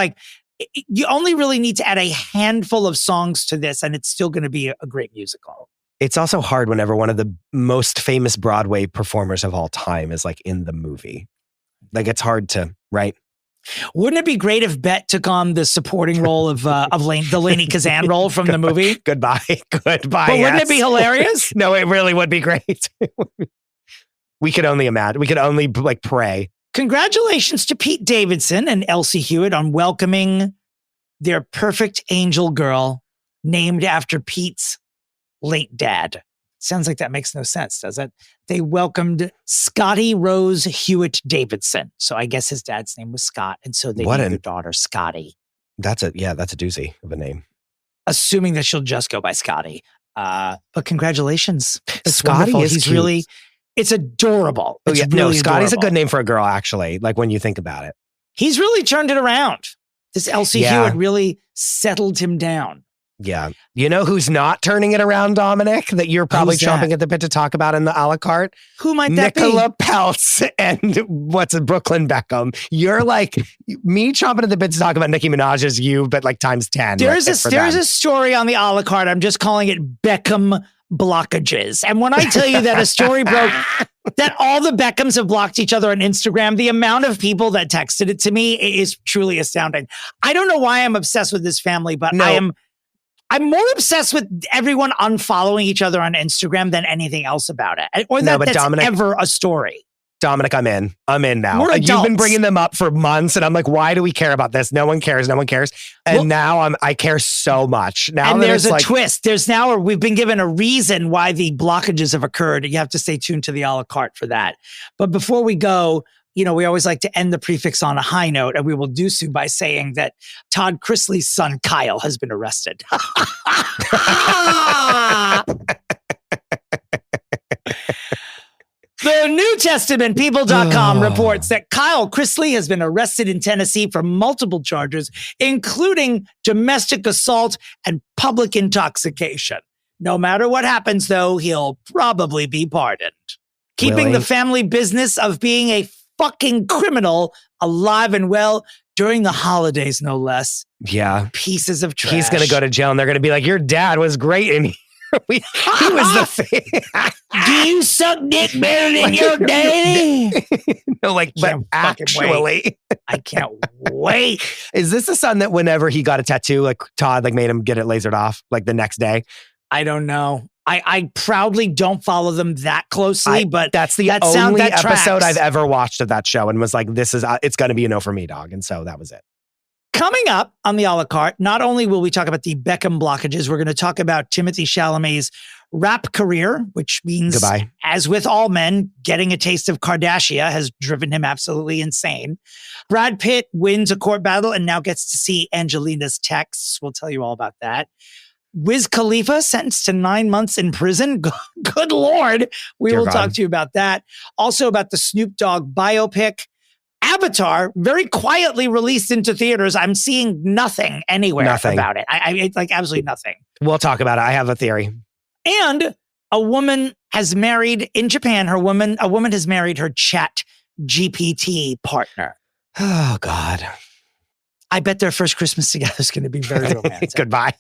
you only really need to add a handful of songs to this and it's still going to be a great musical. It's also hard whenever one of the most famous Broadway performers of all time is like in the movie. Like it's hard to, right? Wouldn't it be great if Bet took on the supporting role of the Lainey Kazan role from the movie? Goodbye. But wouldn't it be hilarious? No, it really would be great. We could only imagine. We could only pray. Congratulations to Pete Davidson and Elsie Hewitt on welcoming their perfect angel girl named after Pete's late dad. Sounds like that makes no sense, does it? They welcomed Scotty Rose Hewitt Davidson. So I guess his dad's name was Scott. And so they named their daughter Scotty. That's a doozy of a name. Assuming that she'll just go by Scotty. But congratulations. Scotty is cute. It's adorable. Scotty's adorable. A good name for a girl, actually, like when you think about it. He's really turned it around. This Elsie Hewitt really settled him down. Yeah. You know who's not turning it around, Dominic, that you're probably chomping at the bit to talk about in the a la carte? Who might that be? Nicola Peltz and Brooklyn Beckham. You're like me chomping at the bit to talk about Nicki Minaj as you, but like times 10. There's a story on the a la carte. I'm just calling it Beckham blockages. And when I tell you that a story broke that all the Beckhams have blocked each other on Instagram, the amount of people that texted it to me is truly astounding. I don't know why I'm obsessed with this family, but I'm more obsessed with everyone unfollowing each other on Instagram than anything else about it. Or that's Dominic, ever a story. Dominic, I'm in now. We're You've been bringing them up for months and I'm like, why do we care about this? No one cares. And now I care so much. Now and there's a twist. We've been given a reason why the blockages have occurred. You have to stay tuned to the a la carte for that. But before we go, we always like to end the Pre-Fixe on a high note, and we will do so by saying that Todd Chrisley's son, Kyle, has been arrested. The New Testament People.com reports that Kyle Chrisley has been arrested in Tennessee for multiple charges, including domestic assault and public intoxication. No matter what happens, though, he'll probably be pardoned. Keeping the family business of being a fucking criminal alive and well during the holidays, no less. Yeah. Pieces of trash. He's going to go to jail and they're going to be like, your dad was great. And he was the Do you suck dick better than your daddy? No, but actually. I can't wait. Is this the son that whenever he got a tattoo, like Todd made him get it lasered off the next day? I don't know. I proudly don't follow them that closely, but that's the only episode I've ever watched of that show and was like, this is, it's going to be a no for me, dog. And so that was it. Coming up on the a la carte, not only will we talk about the Beckham blockages, we're going to talk about Timothée Chalamet's rap career, which means, goodbye. As with all men, getting a taste of Kardashian has driven him absolutely insane. Brad Pitt wins a court battle and now gets to see Angelina's texts. We'll tell you all about that. Wiz Khalifa sentenced to 9 months in prison. Good Lord. We will talk to you about that. Also about the Snoop Dogg biopic. Avatar, very quietly released into theaters. I'm seeing nothing anywhere about it. I like absolutely nothing. We'll talk about it. I have a theory. And a woman has married in Japan. A woman has married her Chat GPT partner. Oh God. I bet their first Christmas together is going to be very romantic. Goodbye.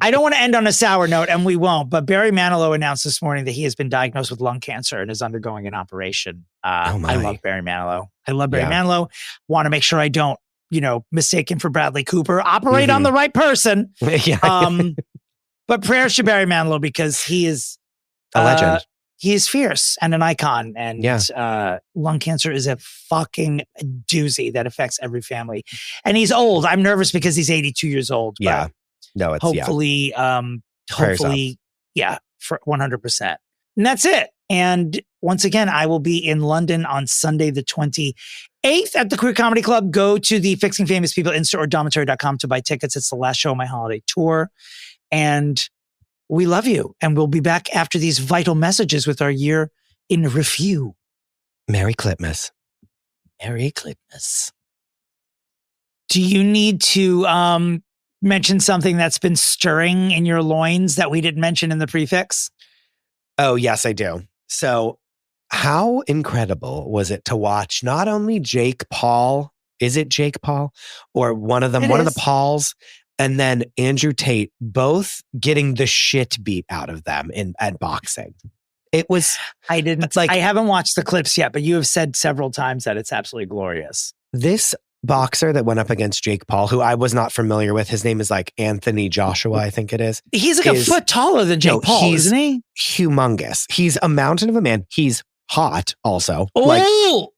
I don't want to end on a sour note, and we won't, but Barry Manilow announced this morning that he has been diagnosed with lung cancer and is undergoing an operation. I love Barry Manilow. Manilow. Want to make sure I don't, mistake him for Bradley Cooper. Operate on the right person. But prayers to Barry Manilow because he is a legend. He is fierce and an icon. And lung cancer is a fucking doozy that affects every family. And he's old. I'm nervous because he's 82 years old. Yeah. No, it's hopefully, for 100%. And that's it. And once again, I will be in London on Sunday, the 28th at the Queer Comedy Club. Go to the Fixing Famous People Insta or Dormitory.com to buy tickets. It's the last show of my holiday tour. And we love you. And we'll be back after these vital messages with our year in review. Merry Clipmas. Merry Clipmas. Do you need to mention something that's been stirring in your loins that we didn't mention in the Pre-Fixe? Oh, yes, I do. So how incredible was it to watch not only Jake Paul, is it Jake Paul? Or one of them, one of the Pauls, and then Andrew Tate, both getting the shit beat out of them at boxing. It was... I haven't watched the clips yet, but you have said several times that it's absolutely glorious. This boxer that went up against Jake Paul, who I was not familiar with, his name is like Anthony Joshua, I think it is. He's like a foot taller than Jake Paul, isn't he? Humongous. He's a mountain of a man. He's hot also. Oh!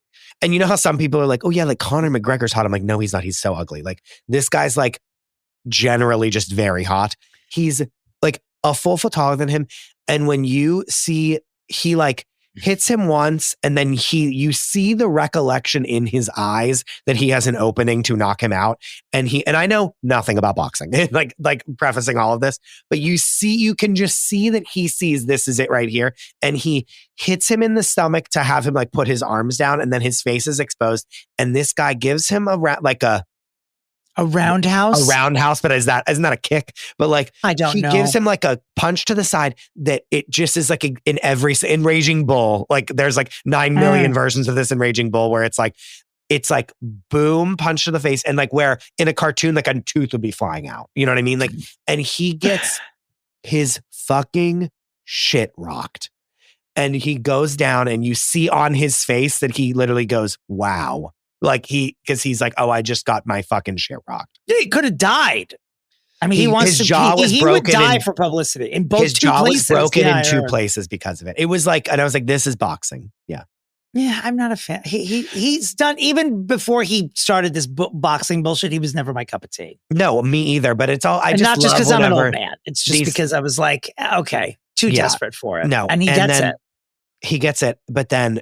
And you know how some people are like, oh yeah, like Conor McGregor's hot. I'm like, no, he's not. He's so ugly. Like this guy's like generally just very hot. He's like a full foot taller than him. And when you see, he like hits him once and then you see the recollection in his eyes that he has an opening to knock him out. And I know nothing about boxing, like prefacing all of this, but you can just see that he sees this is it right here. And he hits him in the stomach to have him like put his arms down and then his face is exposed. And this guy gives him a roundhouse? A roundhouse, but isn't that a kick? But like, I don't know. He gives him like a punch to the side that it just is like in Raging Bull. Like there's like 9 million versions of this in Raging Bull where it's like boom, punch to the face. And like where in a cartoon, like a tooth would be flying out. You know what I mean? Like, and he gets his fucking shit rocked. And he goes down and you see on his face that he literally goes, wow. Like because he's like, oh, I just got my fucking shit rocked. Yeah, he could have died. I mean, his jaw was broken. He would die for publicity in both his two jaw places. Was broken in two places because of it. It was like, and I was like, this is boxing. Yeah. Yeah, I'm not a fan. He's done, even before he started this boxing bullshit, he was never my cup of tea. No, me either. But it's all, not just because I'm an old man. It's just because I was like, okay, too desperate for it. No. And he gets it. He gets it. But then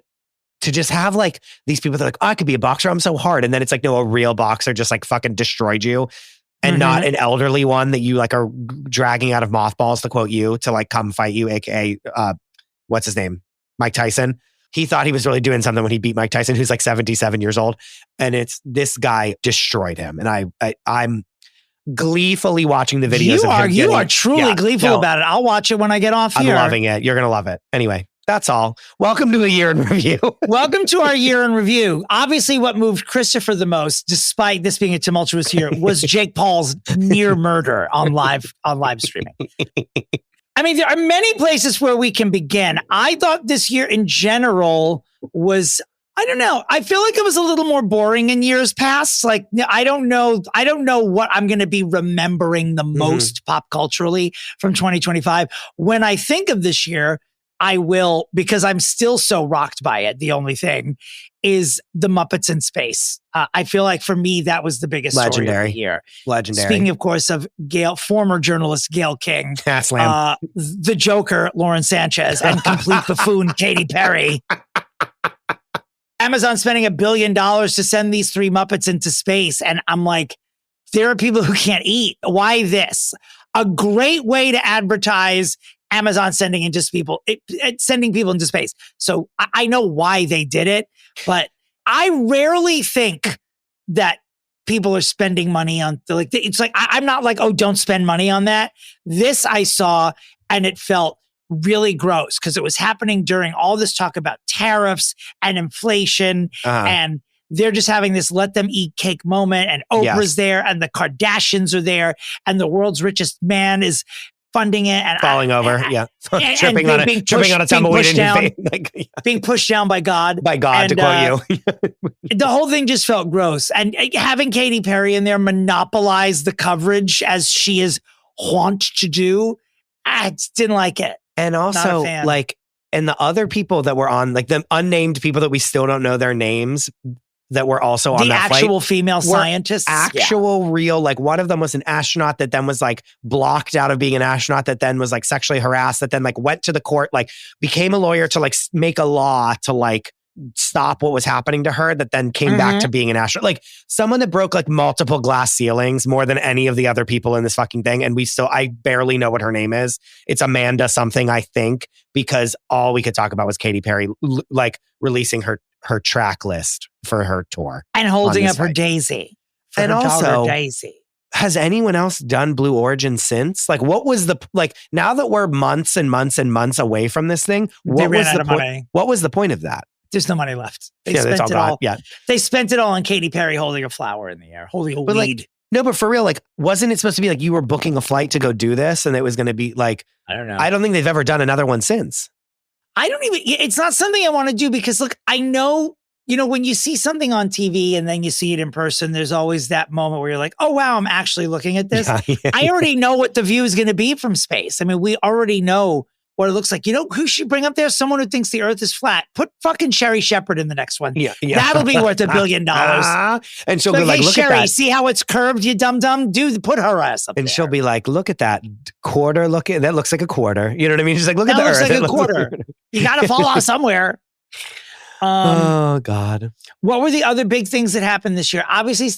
to just have like these people that are like, oh, I could be a boxer. I'm so hard. And then it's like, no, a real boxer just like fucking destroyed you. And not an elderly one that you like are dragging out of mothballs, to quote you, to like come fight you, aka what's his name? Mike Tyson. He thought he was really doing something when he beat Mike Tyson, who's like 77 years old. And it's this guy destroyed him. And I'm gleefully watching the videos. You are truly gleeful about it. I'll watch it when I get off here. I'm loving it. You're going to love it. Anyway. That's all. Welcome to a year in review. Welcome to our year in review. Obviously, what moved Christopher the most, despite this being a tumultuous year, was Jake Paul's near murder on live streaming. I mean, there are many places where we can begin. I thought this year in general was I don't know. I feel like it was a little more boring in years past. Like, I don't know what I'm going to be remembering the most pop culturally from 2025. When I think of this year, I will, because I'm still so rocked by it. The only thing is the Muppets in Space. I feel like for me, that was the biggest story of the year. Legendary. Speaking, of course, of former journalist Gayle King, the Joker, Lauren Sanchez, and complete buffoon Katy Perry. Amazon spending $1 billion to send these 3 Muppets into space. And I'm like, there are people who can't eat. Why this? A great way to advertise Amazon sending people into space. So I know why they did it, but I rarely think that people are spending money on, like, it's like, I'm not like, oh, don't spend money on that. This I saw and it felt really gross because it was happening during all this talk about tariffs and inflation, and they're just having this let them eat cake moment, and Oprah's there and the Kardashians are there and the world's richest man is funding it and falling over, tripping on a tumbleweed in your face, being pushed down by God, to quote you. The whole thing just felt gross, and having Katy Perry in there monopolize the coverage as she is wont to do, I just didn't like it. And also, like, and the other people that were on, like the unnamed people that we still don't know their names, that were also on that flight. The actual female scientists. Real, like one of them was an astronaut that then was like blocked out of being an astronaut, that then was like sexually harassed, that then like went to the court, like became a lawyer to like make a law to like stop what was happening to her, that then came back to being an astronaut. Like someone that broke like multiple glass ceilings more than any of the other people in this fucking thing. And I barely know what her name is. It's Amanda something, I think, because all we could talk about was Katy Perry like releasing her track list for her tour. And holding up her Daisy. And also, has anyone else done Blue Origin since? Like, what was now that we're months and months and months away from this thing, what was the point? What was the point of that? There's no money left. They spent it all. Yeah. They spent it all on Katy Perry holding a flower in the air, holding a weed. Like, no, but for real, like, wasn't it supposed to be like you were booking a flight to go do this and it was going to be like, I don't know. I don't think they've ever done another one since. It's not something I want to do because look, I know, when you see something on TV and then you see it in person, there's always that moment where you're like, oh, wow, I'm actually looking at this. I already know what the view is going to be from space. I mean, we already know what it looks like. You know who should bring up there? Someone who thinks the earth is flat. Put fucking Sherry Shepherd in the next one. Yeah. That'll be worth $1 billion. And she'll be like, look Sherry, at that. See how it's curved, you dum-dum? Dude, put her ass up there. And she'll be like, look at that quarter. That looks like a quarter. You know what I mean? She's like, look at the earth. That looks like a quarter. You got to fall off somewhere. Oh, God. What were the other big things that happened this year? Obviously,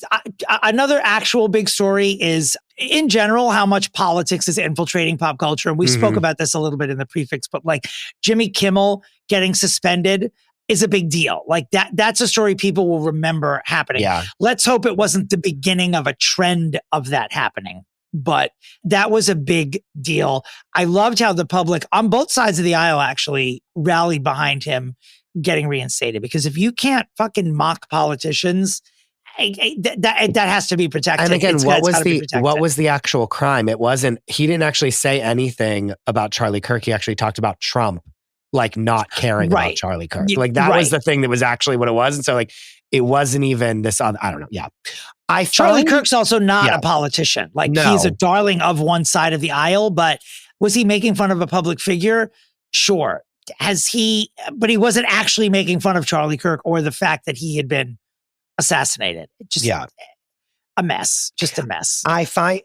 another actual big story is, in general, how much politics is infiltrating pop culture. And we spoke about this a little bit in the Pre-Fixe, but like Jimmy Kimmel getting suspended is a big deal. Like that's a story people will remember happening. Yeah. Let's hope it wasn't the beginning of a trend of that happening. But that was a big deal. I loved how the public on both sides of the aisle actually rallied behind him getting reinstated, because if you can't fucking mock politicians, that has to be protected. And again, what was the actual crime? He didn't actually say anything about Charlie Kirk. He actually talked about Trump, like not caring about Charlie Kirk. Like that was the thing that was actually what it was. And so like, it wasn't even this other, I don't know. Yeah. Charlie Kirk's also not a politician. Like he's a darling of one side of the aisle, but was he making fun of a public figure? Sure. But he wasn't actually making fun of Charlie Kirk or the fact that he had been assassinated. Just a mess. Just a mess. I find,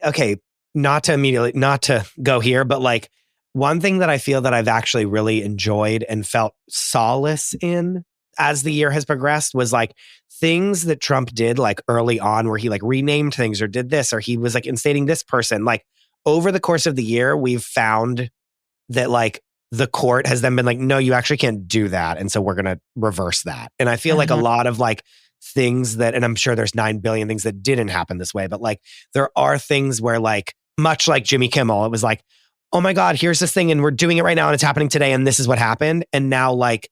not to go here, but like one thing that I feel that I've actually really enjoyed and felt solace in as the year has progressed was like things that Trump did like early on where he like renamed things or did this, or he was like instating this person. Like over the course of the year, we've found that like the court has then been like, no, you actually can't do that. And so we're going to reverse that. And I feel like a lot of like things that, and I'm sure there's 9 billion things that didn't happen this way, but like there are things where like, much like Jimmy Kimmel, it was like, oh my God, here's this thing and we're doing it right now and it's happening today and this is what happened. And now like,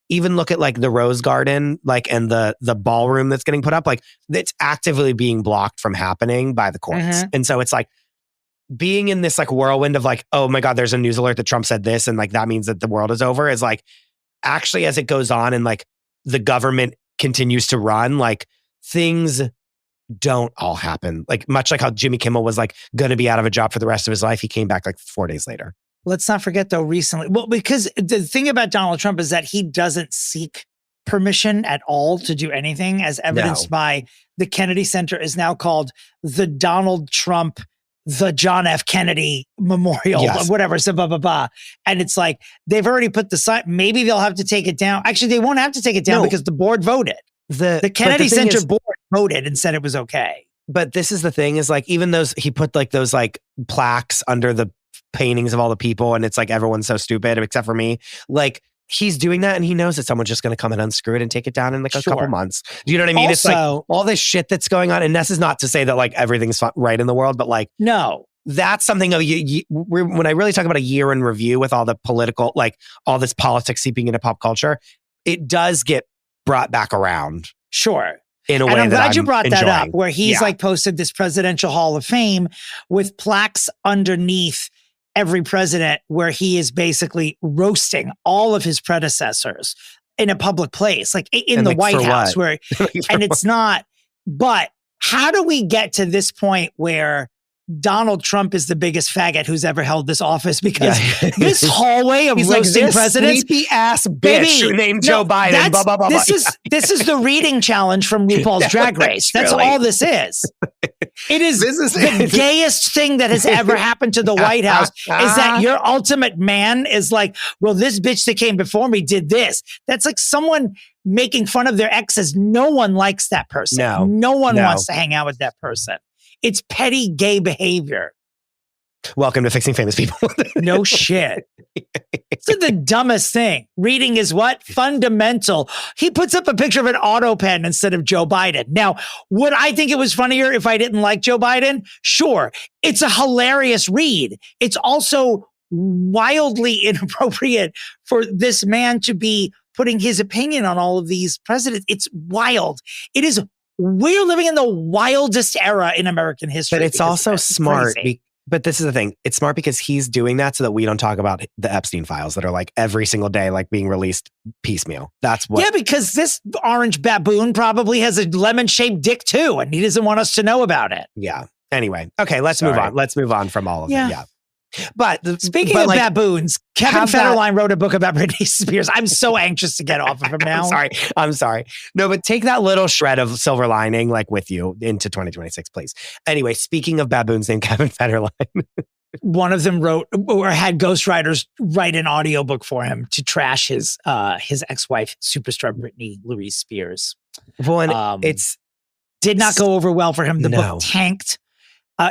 even look at like the Rose Garden, like, and the ballroom that's getting put up, like it's actively being blocked from happening by the courts. And so it's like, being in this like whirlwind of like, oh my God, there's a news alert that Trump said this. And like, that means that the world is over is like, actually, as it goes on and like the government continues to run, like things don't all happen. Like much like how Jimmy Kimmel was like going to be out of a job for the rest of his life. He came back like 4 days later. Let's not forget though, recently, well, because the thing about Donald Trump is that he doesn't seek permission at all to do anything, as evidenced by the Kennedy Center is now called the Donald Trump, the John F. Kennedy Memorial, whatever, so blah, blah, blah. And it's like, they've already put the sign, maybe they'll have to take it down. Actually, they won't have to take it down because the board voted. The Kennedy Center board voted and said it was okay. But this is the thing is like, even those, he put like those like plaques under the paintings of all the people, and it's like everyone's so stupid except for me. Like he's doing that, and he knows that someone's just going to come and unscrew it and take it down in like a couple months. Do you know what I mean? Also, it's like all this shit that's going on, and this is not to say that like everything's right in the world, but like no, that's something of when I really talk about a year in review with all the political, like all this politics seeping into pop culture, it does get brought back around. Sure. In a way, and I'm glad that you brought enjoying. that up, where he's like posted this presidential hall of fame with plaques underneath every president, where he is basically roasting all of his predecessors in a public place, like in the White House, where, and it's not, but how do we get to this point where Donald Trump is the biggest faggot who's ever held this office? Because this hallway of roasting presidents, sleepy ass bitch named Joe Biden. Blah, blah, blah, this is the reading challenge from RuPaul's Drag Race. That's all this is. It is the gayest thing that has ever happened to the White House is that your ultimate man is like, well, this bitch that came before me did this. That's like someone making fun of their exes. No one likes that person. No one wants to hang out with that person. It's petty gay behavior. Welcome to Fixing Famous People. No shit. It's the dumbest thing. Reading is what? Fundamental. He puts up a picture of an auto pen instead of Joe Biden. Now, would I think it was funnier if I didn't like Joe Biden? Sure. It's a hilarious read. It's also wildly inappropriate for this man to be putting his opinion on all of these presidents. It's wild. It is. We're living in the wildest era in American history. But it's also smart. But this is the thing. It's smart because he's doing that so that we don't talk about the Epstein files that are like every single day, like being released piecemeal. That's what. Yeah, because this orange baboon probably has a lemon-shaped dick too, and he doesn't want us to know about it. Yeah. Anyway. Okay, let's move on. Let's move on from all of it. Yeah. But speaking of baboons, Kevin Federline wrote a book about Britney Spears. I'm so anxious to get off of him now. I'm sorry. No, but take that little shred of silver lining like with you into 2026, please. Anyway, speaking of baboons named Kevin Federline. One of them wrote or had ghostwriters write an audiobook for him to trash his ex-wife, superstar Britney Louise Spears. Well, it's did not go over well for him. The book tanked.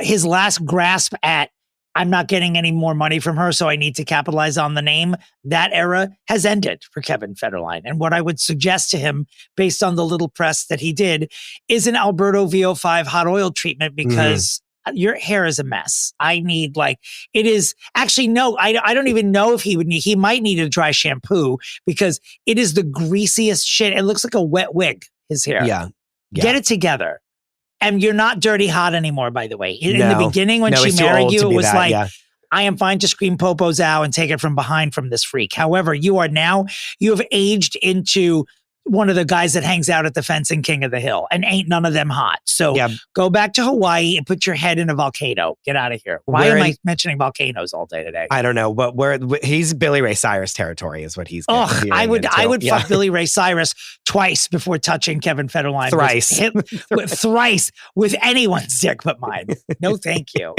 His last grasp at I'm not getting any more money from her, so I need to capitalize on the name. That era has ended for Kevin Federline. And what I would suggest to him, based on the little press that he did, is an Alberto VO5 hot oil treatment, because your hair is a mess. I need it is actually, no, I don't even know if he might need a dry shampoo, because it is the greasiest shit. It looks like a wet wig, his hair. Yeah. Get it together. And you're not dirty hot anymore, by the way. In the beginning, when she married you, it was I am fine to scream popos out and take it from behind from this freak. However, you have aged into one of the guys that hangs out at the Fencing King of the Hill, and ain't none of them hot. So go back to Hawaii and put your head in a volcano. Get out of here. Why am I mentioning volcanoes all day today? I don't know, but he's Billy Ray Cyrus territory is what he's. I would fuck Billy Ray Cyrus twice before touching Kevin Federline. Thrice with anyone's dick but mine. No, thank you.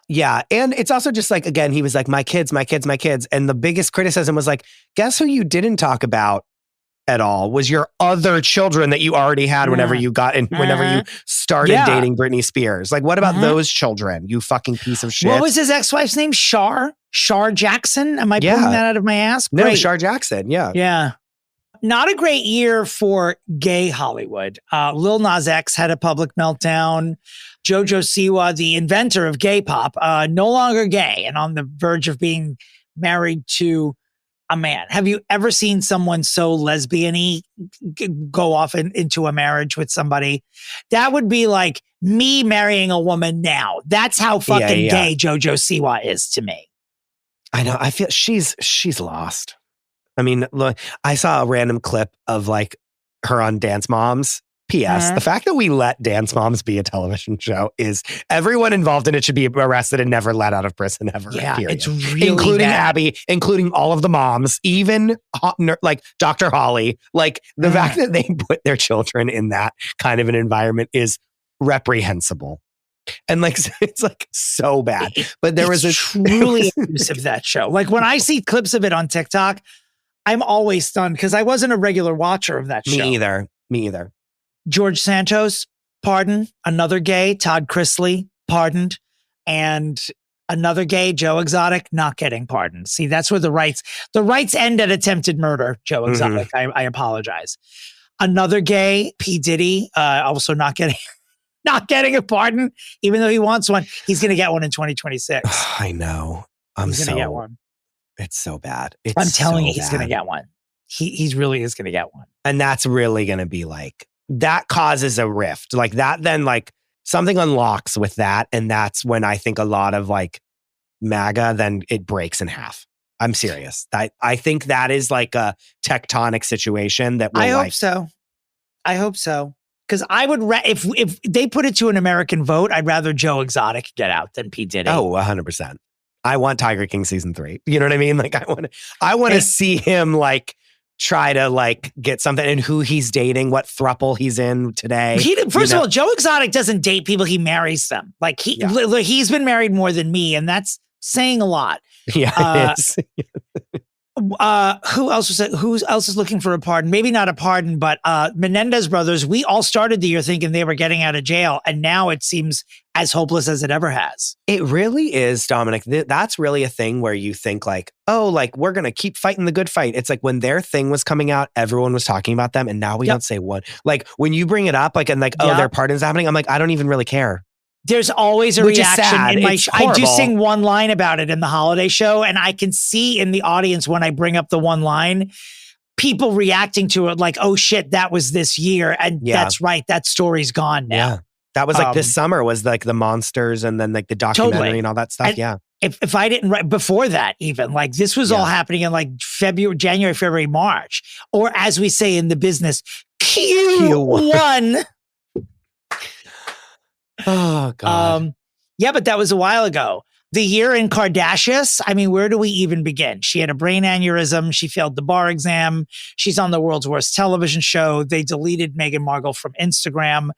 Yeah. And it's also just again, he was like, my kids. And the biggest criticism was guess who you didn't talk about at all was your other children that you already had whenever you started dating Britney Spears. What about those children, you fucking piece of shit? What was his ex-wife's name? Shar Jackson? Am I pulling that out of my ass? Great. No, Shar Jackson. Yeah. Yeah. Not a great year for gay Hollywood. Lil Nas X had a public meltdown. Jojo Siwa, the inventor of gay pop, no longer gay and on the verge of being married to a man. Have you ever seen someone so lesbian-y go off into a marriage with somebody? That would be like me marrying a woman now. That's how fucking gay Jojo Siwa is to me. I know. I feel she's lost. I mean, look, I saw a random clip of like her on Dance Moms. P.S. The fact that we let Dance Moms be a television show is everyone involved in it should be arrested and never let out of prison ever. Yeah, period. it's really including bad. Abby, including all of the moms, even like Dr. Holly. Like the fact that they put their children in that kind of an environment is reprehensible. And like it's like so bad. But there was a truly abusive that show. Like when I see clips of it on TikTok, I'm always stunned because I wasn't a regular watcher of that show. Me either. George Santos, pardoned. Another gay, Todd Chrisley, pardoned. And another gay, Joe Exotic, not getting pardoned. See, that's where the rights end at attempted murder, Joe Exotic. I apologize. Another gay, P. Diddy, also not getting a pardon, even though he wants one. He's going to get one in 2026. I know. He's going to get one. It's so bad. I'm telling you, he's going to get one. He really is going to get one. And that's really going to be like, that causes a rift like that. Then like something unlocks with that. And that's when I think a lot of like MAGA, then it breaks in half. I'm serious. I think that is like a tectonic situation that will I hope so. Because I would, if they put it to an American vote, I'd rather Joe Exotic get out than P. Diddy. Oh, 100%. I want Tiger King season 3. You know what I mean? Like I want to see him like try to like get something and who he's dating, what throuple he's in today. First of all, Joe Exotic doesn't date people; he marries them. Like he's been married more than me, and that's saying a lot. Yeah, it is. Who else is looking for a pardon? Maybe not a pardon, but Menendez brothers. We all started the year thinking they were getting out of jail, and now it seems as hopeless as it ever has. It really is, Dominic. That's really a thing where you think like, oh, like we're gonna keep fighting the good fight. It's like when their thing was coming out, everyone was talking about them, and now we don't say one. Like when you bring it up, like and like, oh, their pardon's happening. I'm like, I don't even really care. There's always a reaction in my show. I do sing one line about it in the holiday show, and I can see in the audience when I bring up the one line, people reacting to it like, oh shit, that was this year. And that's right. That story's gone now. Yeah. That was like this summer was like the monsters and then like the documentary and all that stuff. And if I didn't write before that, even like this was all happening in like January, February, March, or as we say in the business, Q1. Oh, God. Yeah, but that was a while ago. The year in Kardashians, I mean, where do we even begin? She had a brain aneurysm. She failed the bar exam. She's on the world's worst television show. They deleted Meghan Markle from Instagram.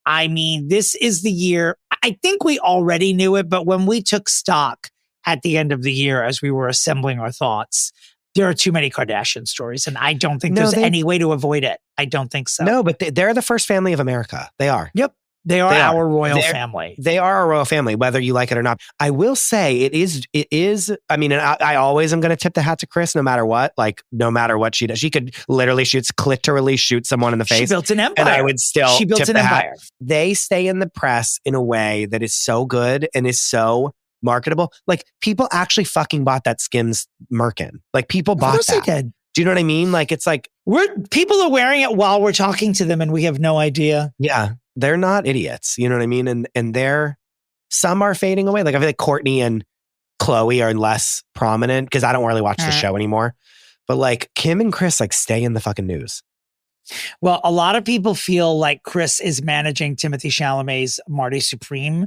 I mean, this is the year. I think we already knew it, but when we took stock at the end of the year as we were assembling our thoughts, there are too many Kardashian stories, and I don't think there's any way to avoid it. I don't think so. No, but they're the first family of America. They are. Yep. They are our royal family. They are our royal family, whether you like it or not. I will say it is, I mean, and I always am going to tip the hat to Chris no matter what, like no matter what she does. She could literally cliterally shoot someone in the face. She built an empire. And I would still She built an empire. They stay in the press in a way that is so good and is so marketable. Like people actually fucking bought that Skims Merkin. Like people bought that. Of course they did. Do you know what I mean? Like it's like people are wearing it while we're talking to them and we have no idea. Yeah. They're not idiots. You know what I mean? And some are fading away. Like I feel like Kourtney and Khloe are less prominent because I don't really watch the show anymore. But like Kim and Chris like stay in the fucking news. Well, a lot of people feel like Chris is managing Timothée Chalamet's Marty Supreme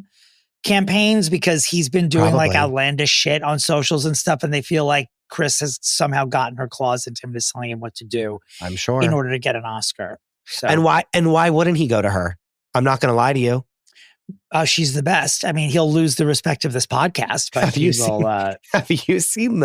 campaigns because he's been doing like outlandish shit on socials and stuff. And they feel like Chris has somehow gotten her claws into him, telling him what to do. I'm sure. In order to get an Oscar. So. And why wouldn't he go to her? I'm not going to lie to you. She's the best. I mean, he'll lose the respect of this podcast, but have you seen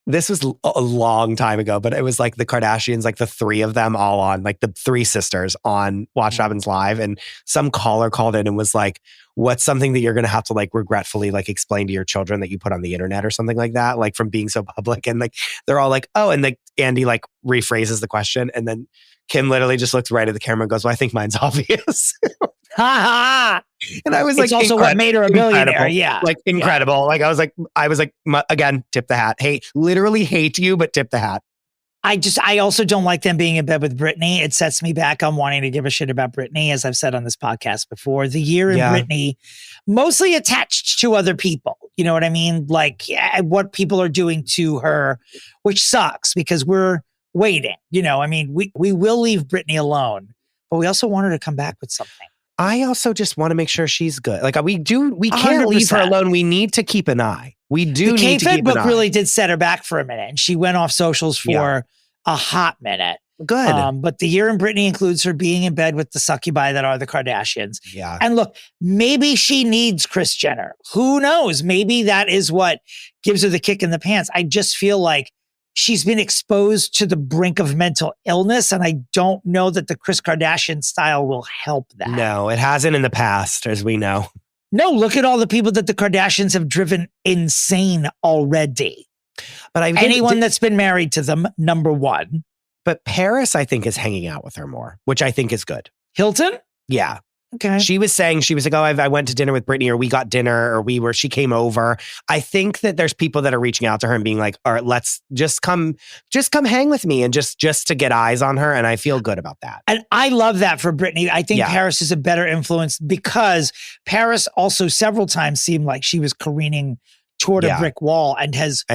this was a long time ago, but it was like the Kardashians, like the three of them all on, like the three sisters on Watch Robbins Live. And some caller called in and was like, what's something that you're going to have to like regretfully like explain to your children that you put on the internet or something like that, like from being so public? And like, they're all like, oh, and like Andy like rephrases the question. And then Kim literally just looks right at the camera and goes, well, I think mine's obvious. Ha ha. And I was it's like, also what made her a millionaire. Yeah. Like incredible. Yeah. Like I was like, again, tip the hat. Literally hate you, but tip the hat. I also don't like them being in bed with Britney. It sets me back on wanting to give a shit about Britney, as I've said on this podcast before. The year in Britney, mostly attached to other people. You know what I mean? Like what people are doing to her, which sucks because we're waiting. You know, I mean, we will leave Britney alone, but we also want her to come back with something. I also just want to make sure she's good. Like we can't 100%. leave her alone. We need to keep an eye. We do the need to keep book an eye. really did set her back for a minute, and she went off socials for a hot minute. Good. But the year in Britney includes her being in bed with the succubi that are the Kardashians. Yeah. And look, maybe she needs Kris Jenner. Who knows? Maybe that is what gives her the kick in the pants. I just feel like she's been exposed to the brink of mental illness, and I don't know that the Kris Kardashian style will help that. No, it hasn't in the past, as we know. No, look at all the people that the Kardashians have driven insane already. But anyone that's been married to them, number one. But Paris, I think, is hanging out with her more, which I think is good. Hilton? Yeah. Okay. She was saying, she was like, oh, I went to dinner with Britney, or we got dinner, or she came over. I think that there's people that are reaching out to her and being like, all right, let's just come hang with me and just to get eyes on her. And I feel good about that. And I love that for Britney. I think Paris is a better influence because Paris also several times seemed like she was careening toward a brick wall and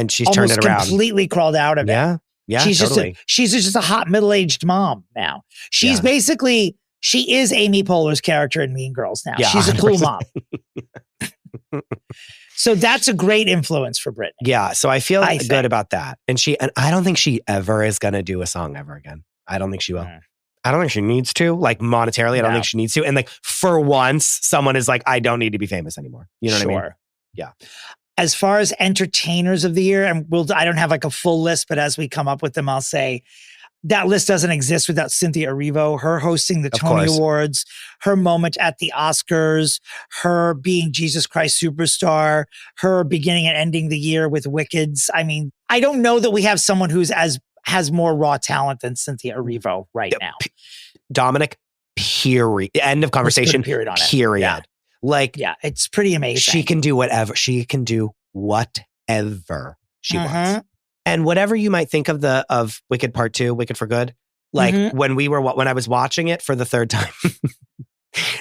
she's turned it around. Completely crawled out of it. Yeah. Yeah. She's totally. just a hot middle-aged mom now. She's basically, she is Amy Poehler's character in Mean Girls now. Yeah, she's a cool mom. So that's a great influence for Britney. Yeah. So I feel good about that. And I don't think she ever is going to do a song ever again. I don't think she will. I don't think she needs to, like monetarily. I don't think she needs to. And like for once, someone is like, I don't need to be famous anymore. You know what I mean? Yeah. As far as entertainers of the year, and I don't have like a full list, but as we come up with them, I'll say that list doesn't exist without Cynthia Erivo, her hosting the Tony Awards, her moment at the Oscars, her being Jesus Christ Superstar, her beginning and ending the year with Wickeds. I mean, I don't know that we have someone has more raw talent than Cynthia Erivo right now. Dominick, period. End of conversation. Period on it. Period. Yeah. Like, it's pretty amazing. She can do whatever. She can do whatever she wants. And whatever you might think of Wicked Part 2, Wicked for Good, like when I was watching it for the third time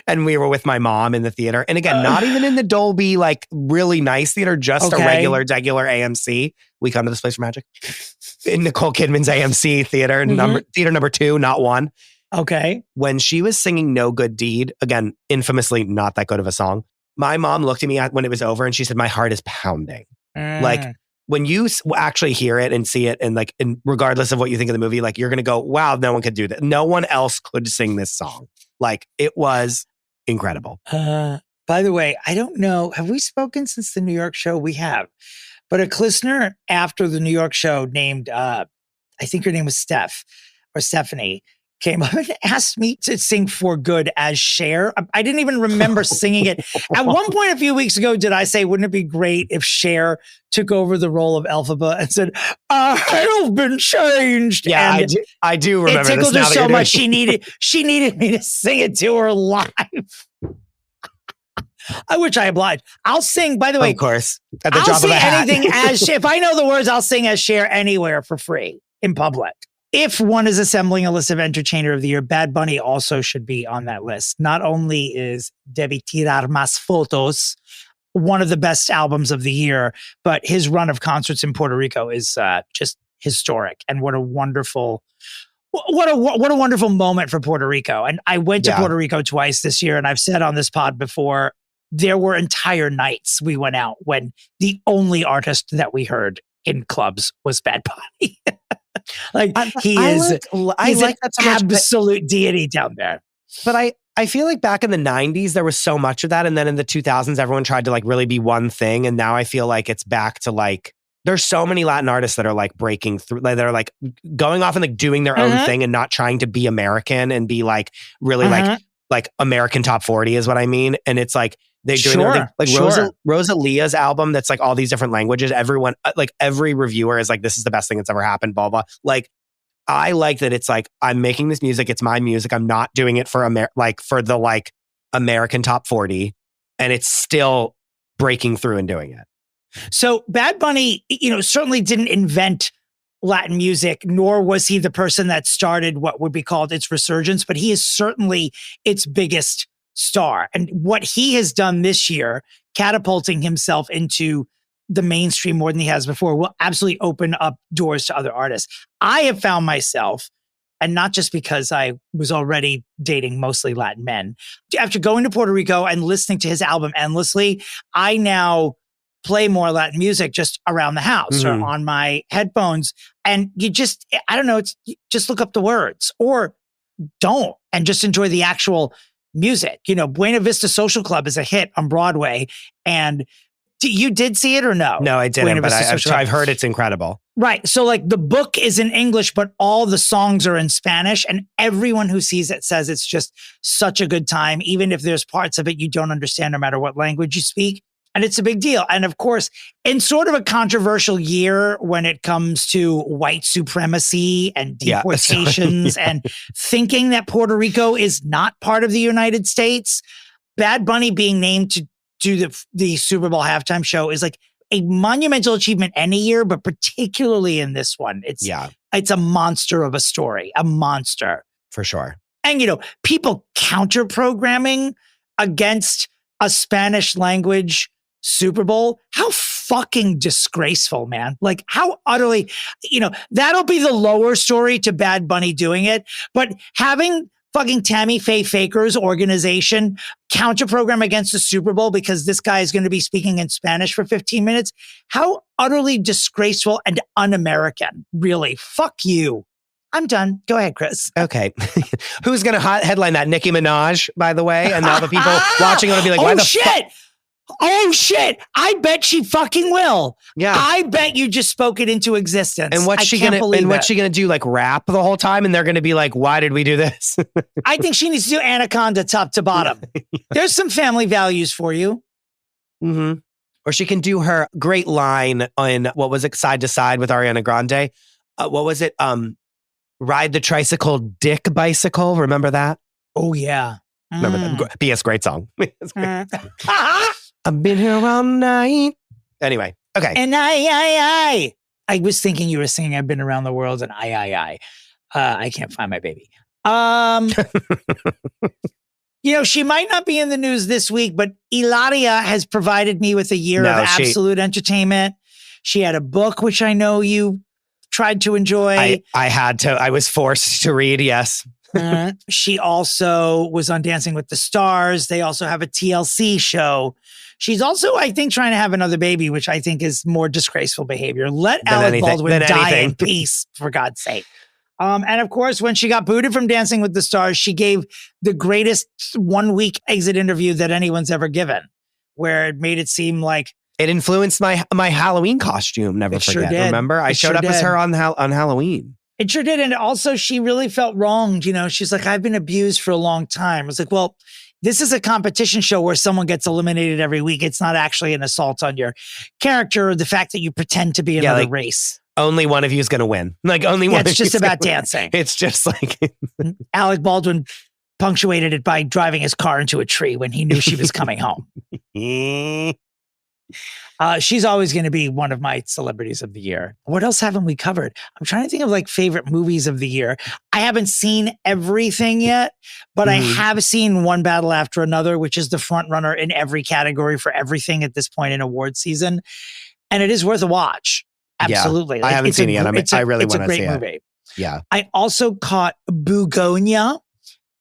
and we were with my mom in the theater, and again, not even in the Dolby, like really nice theater, just a regular AMC. We come to this place for magic in Nicole Kidman's AMC theater, theater number 2, not 1. Okay. When she was singing No Good Deed, again, infamously not that good of a song, my mom looked at me when it was over and she said, my heart is pounding. Like when you actually hear it and see it, and like, and regardless of what you think of the movie, like you're going to go, wow, no one could do that. No one else could sing this song. Like it was incredible. By the way, I don't know, have we spoken since the New York show? We have, but a listener after the New York show named, I think her name was Stephanie, came up and asked me to sing For Good as Cher. I didn't even remember singing it. At one point a few weeks ago, did I say, wouldn't it be great if Cher took over the role of Elphaba and said, I have been changed? Yeah, and I do remember it tickled this her so much she needed me to sing it to her live. Which I obliged. I'll sing, by the way. Of course. At the drop of a hat. Anything if I know the words, I'll sing as Cher anywhere for free in public. If one is assembling a list of Entertainer of the Year, Bad Bunny also should be on that list. Not only is Debí Tirar Más Fotos one of the best albums of the year, but his run of concerts in Puerto Rico is just historic. And what a wonderful moment for Puerto Rico. And I went to Puerto Rico twice this year, and I've said on this pod before, there were entire nights we went out when the only artist that we heard in clubs was Bad Bunny. Like he's an absolute deity down there. But I feel like back in the 90s, there was so much of that. And then in the 2000s, everyone tried to like really be one thing. And now I feel like it's back to like, there's so many Latin artists that are like breaking through, that are like going off and like doing their own thing and not trying to be American and be like really like American top 40 is what I mean. And it's like, they're doing their thing. Like Rosalia's album that's like all these different languages. Everyone, like every reviewer is like, this is the best thing that's ever happened, blah, blah. Like, I like that it's like, I'm making this music. It's my music. I'm not doing it for for the like American top 40. And it's still breaking through and doing it. So Bad Bunny, certainly didn't invent Latin music, nor was he the person that started what would be called its resurgence, but he is certainly its biggest star. And what he has done this year, catapulting himself into the mainstream more than he has before will absolutely open up doors to other artists. I have found myself, and not just because I was already dating mostly Latin men, after going to Puerto Rico and listening to his album endlessly, I now play more Latin music just around the house or on my headphones. And you just, I don't know, just look up the words or don't and just enjoy the actual music. You know, Buena Vista Social Club is a hit on Broadway. And you did see it or no? No, I didn't, but I've heard it's incredible. Right. So like the book is in English, but all the songs are in Spanish. And everyone who sees it says it's just such a good time, even if there's parts of it you don't understand, no matter what language you speak. And it's a big deal. And of course, in sort of a controversial year when it comes to white supremacy and deportations and thinking that Puerto Rico is not part of the United States, Bad Bunny being named to do the Super Bowl halftime show is like a monumental achievement any year, but particularly in this one. It's a monster of a story, a monster. For sure. And, you know, people counter programming against a Spanish language Super Bowl. How fucking disgraceful, man. Like how utterly, you know, that'll be the lower story to Bad Bunny doing it. But having fucking Tammy Faye Faker's organization counter program against the Super Bowl because this guy is going to be speaking in Spanish for 15 minutes. How utterly disgraceful and un-American. Really. Fuck you. I'm done. Go ahead, Chris. Okay. Who's going to headline that? Nicki Minaj, by the way. And now the people watching are going to be like, why the fuck? Oh shit. I bet she fucking will. Yeah. I bet you just spoke it into existence. And what's she going to do? Like rap the whole time? And they're going to be like, why did we do this? I think she needs to do Anaconda top to bottom. There's some family values for you. Mm-hmm. Or she can do her great line on, what was it? Side to Side with Ariana Grande. What was it? Ride the Tricycle Dick Bicycle. Remember that? Oh yeah. Remember that? P.S. Great song. I've been here all night. Anyway, okay. And I was thinking you were singing I've been around the world and I can't find my baby. You know, she might not be in the news this week, but Ilaria has provided me with a year of absolute entertainment. She had a book, which I know you tried to enjoy. I had to. I was forced to read, yes. She also was on Dancing with the Stars. They also have a TLC show. She's also, I think, trying to have another baby, which I think is more disgraceful behavior. Let Alec Baldwin die in peace, for God's sake. And of course, when she got booted from Dancing with the Stars, she gave the greatest 1-week exit interview that anyone's ever given, where it made it seem like it influenced my Halloween costume. Never forget. Sure, remember? I showed up as her on Halloween. It sure did. And also, she really felt wronged. You know, she's like, I've been abused for a long time. I was like, well, this is a competition show where someone gets eliminated every week. It's not actually an assault on your character or the fact that you pretend to be another race. Only one of you is going to win. Like only one. It's just about dancing. It's just like Alec Baldwin punctuated it by driving his car into a tree when he knew she was coming home. She's always going to be one of my celebrities of the year. What else haven't we covered? I'm trying to think of like favorite movies of the year. I haven't seen everything yet, but I have seen One Battle After Another, which is the front runner in every category for everything at this point in award season. And it is worth a watch. Absolutely. Yeah, I haven't seen it yet. I really want to see it. It's a great movie. Yeah. I also caught Bugonia,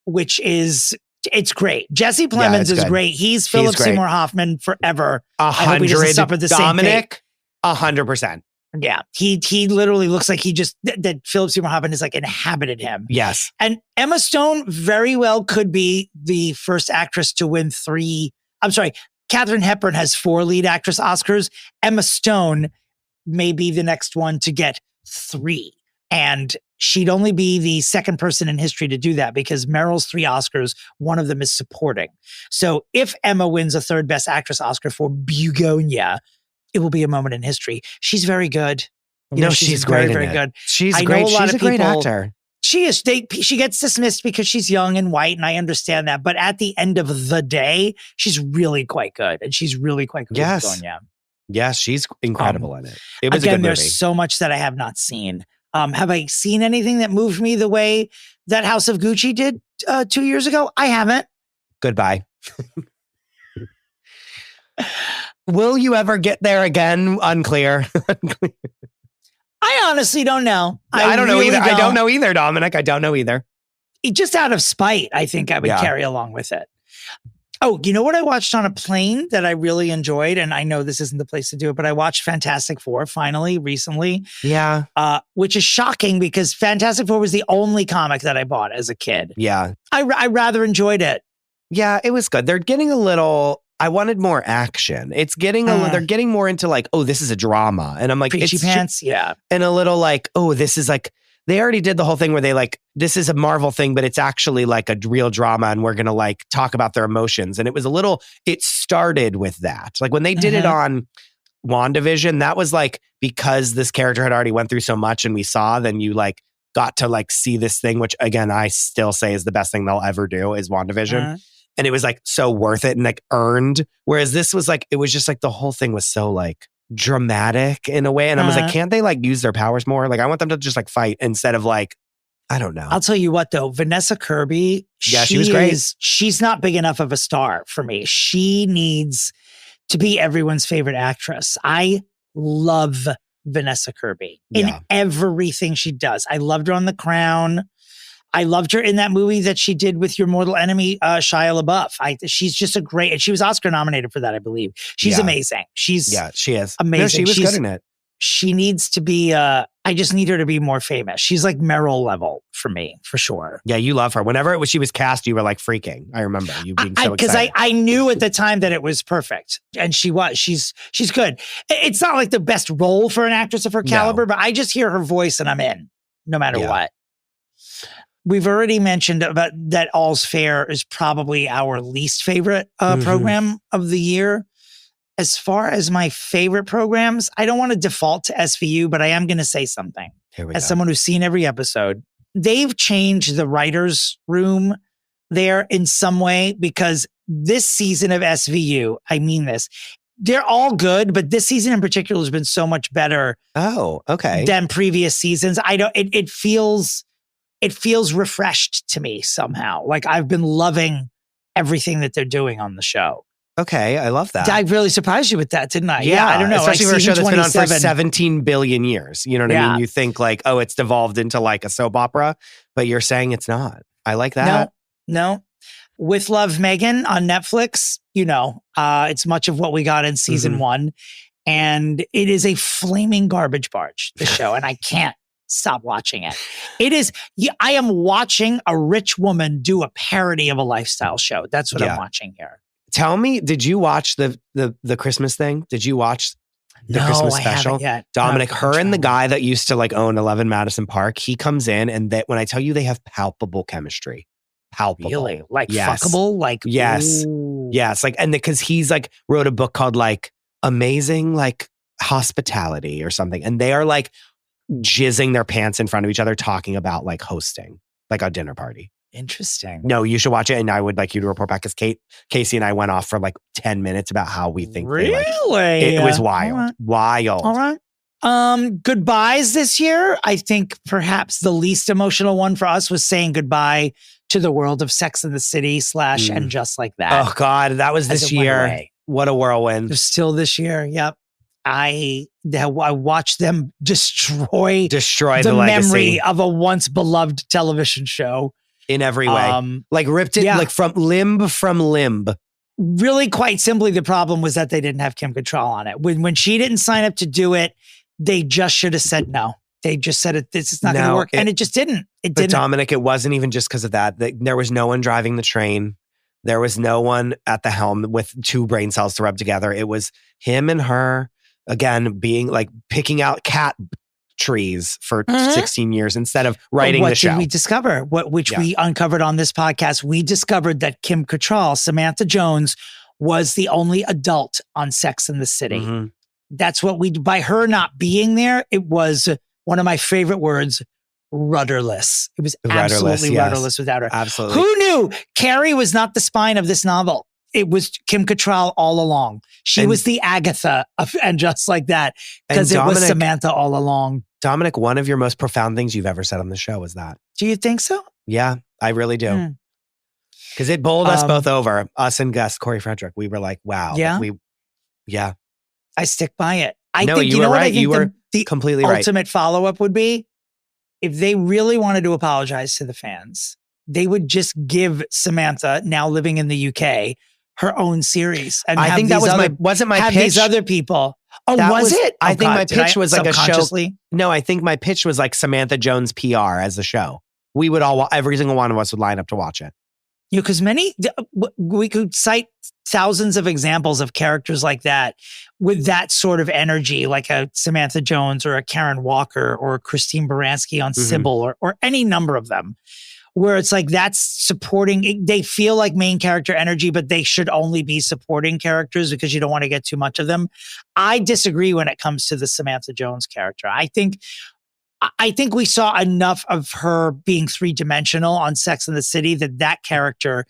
which is... It's great. Jesse Plemons is great. He's Philip Seymour Hoffman forever. 100. Dominic, 100%. Yeah. He literally looks like that Philip Seymour Hoffman is like inhabited him. Yes. And Emma Stone very well could be the first actress to win 3. I'm sorry. Katharine Hepburn has 4 lead actress Oscars. Emma Stone may be the next one to get 3. And she'd only be the second person in history to do that because Meryl's 3 Oscars, one of them is supporting. So if Emma wins a third Best Actress Oscar for Bugonia, it will be a moment in history. She's very good. You know, she's very, very good. She's great. She's a great actor. She is. She gets dismissed because she's young and white, and I understand that. But at the end of the day, she's really quite good, and she's really quite good. Yes. Yes, she's incredible in it. It was a good movie. There's so much that I have not seen. Have I seen anything that moved me the way that House of Gucci did 2 years ago? I haven't. Goodbye. Will you ever get there again? Unclear. I honestly don't know. I don't know really either. I don't know either, Dominic. I don't know either. Just out of spite, I think I would carry along with it. Oh, you know what I watched on a plane that I really enjoyed? And I know this isn't the place to do it, but I watched Fantastic Four finally, recently. Yeah. Which is shocking because Fantastic Four was the only comic that I bought as a kid. Yeah. I rather enjoyed it. Yeah, it was good. They're getting a little... I wanted more action. It's getting they're getting more into like, oh, this is a drama. And I'm like, Preachy pants, yeah. And a little like, oh, this is like, they already did the whole thing where they like, this is a Marvel thing, but it's actually like a real drama and we're going to like talk about their emotions. And it started with that. Like when they did it on WandaVision, that was like, because this character had already went through so much and we saw, then you like got to like see this thing, which again, I still say is the best thing they'll ever do is WandaVision. And it was like so worth it and like earned. Whereas this was like, it was just like the whole thing was so like dramatic in a way. And I was like, can't they like use their powers more? Like I want them to just like fight instead of like, I don't know. I'll tell you what though, Vanessa Kirby, she was great. She's not big enough of a star for me. She needs to be everyone's favorite actress. I love Vanessa Kirby in everything she does. I loved her on The Crown. I loved her in that movie that she did with your mortal enemy, Shia LaBeouf. She's just a great, and she was Oscar nominated for that, I believe. She's amazing. She is amazing. No, she was good in it. She needs to be, I just need her to be more famous. She's like Meryl level for me, for sure. Yeah, you love her. Whenever she was cast, you were like freaking. I remember you being so excited. Because I knew at the time that it was perfect. And she's good. It's not like the best role for an actress of her caliber, but I just hear her voice and I'm in, no matter what. We've already mentioned about that All's Fair is probably our least favorite program of the year. As far as my favorite programs, I don't want to default to SVU, but I am going to say something. As someone who's seen every episode, they've changed the writer's room there in some way because this season of SVU, I mean this, they're all good, but this season in particular has been so much better than previous seasons. It feels refreshed to me somehow. Like I've been loving everything that they're doing on the show. Okay, I love that. I really surprised you with that, didn't I? Yeah, I don't know. Especially for a show that's been on for 17 billion years. You know what I mean? You think like, oh, it's devolved into like a soap opera, but you're saying it's not. I like that. No. With Love, Megan on Netflix, it's much of what we got in season 1. And it is a flaming garbage barge, the show. And I can't stop watching it. It is, I am watching a rich woman do a parody of a lifestyle show. That's what I'm watching here. Tell me, did you watch the Christmas thing? Did you watch the Christmas special? Haven't yet. Dominic, her and the guy that used to like own 11 Madison Park, he comes in and when I tell you they have palpable chemistry. Palpable. Really? Like fuckable? Like yes. Ooh. Yes. Like, and because he's like wrote a book called like Amazing like Hospitality or something. And they are like jizzing their pants in front of each other talking about like hosting like a dinner party. Interesting. No, you should watch it, and I would like you to report back because Casey and I went off for like 10 minutes about how we think. Really? It was wild. All right. Wild. All right. Goodbyes this year. I think perhaps the least emotional one for us was saying goodbye to the world of Sex and the City / and Just Like That. Oh God, that was this year. What a whirlwind. They're still this year. Yep. I watched them destroy the memory of a once beloved television show. In every way. Like ripped it like from limb. Really, quite simply, the problem was that they didn't have Kim Cattrall on it. When she didn't sign up to do it, they just should have said no. They just said this is not going to work. And it just didn't. But Dominic, it wasn't even just because of that. There was no one driving the train. There was no one at the helm with two brain cells to rub together. It was him and her, again, being like picking out cat trees for 16 years instead of writing the show. What did we discover? Which we uncovered on this podcast. We discovered that Kim Cattrall, Samantha Jones, was the only adult on Sex and the City. Mm-hmm. That's what by her not being there, it was one of my favorite words, rudderless. It was absolutely rudderless without her. Absolutely. Who knew Carrie was not the spine of this novel? It was Kim Cattrall all along. She was the Agatha and Just Like That because it was Samantha all along. Dominic, one of your most profound things you've ever said on the show was that. Do you think so? Yeah, I really do. Because it bowled us both over, us and Gus, Corey Frederick. We were like, wow. Yeah. Yeah. I stick by it. I No, think you you know were what I right. think You were the completely right. ultimate follow-up would be if they really wanted to apologize to the fans, they would just give Samantha, now living in the UK, her own series. And I think that was wasn't my have pitch. these other people. Oh, That was it? I Oh, think God, my pitch was like a show. subconsciously? No, I think my pitch was like Samantha Jones PR as the show. We would all, every single one of us would line up to watch it. You know, because we could cite thousands of examples of characters like that with that sort of energy, like a Samantha Jones or a Karen Walker or a Christine Baranski on Sybil or any number of them, where it's like that's supporting. They feel like main character energy, but they should only be supporting characters because you don't want to get too much of them. I disagree when it comes to the Samantha Jones character. I think we saw enough of her being three-dimensional on Sex and the City that character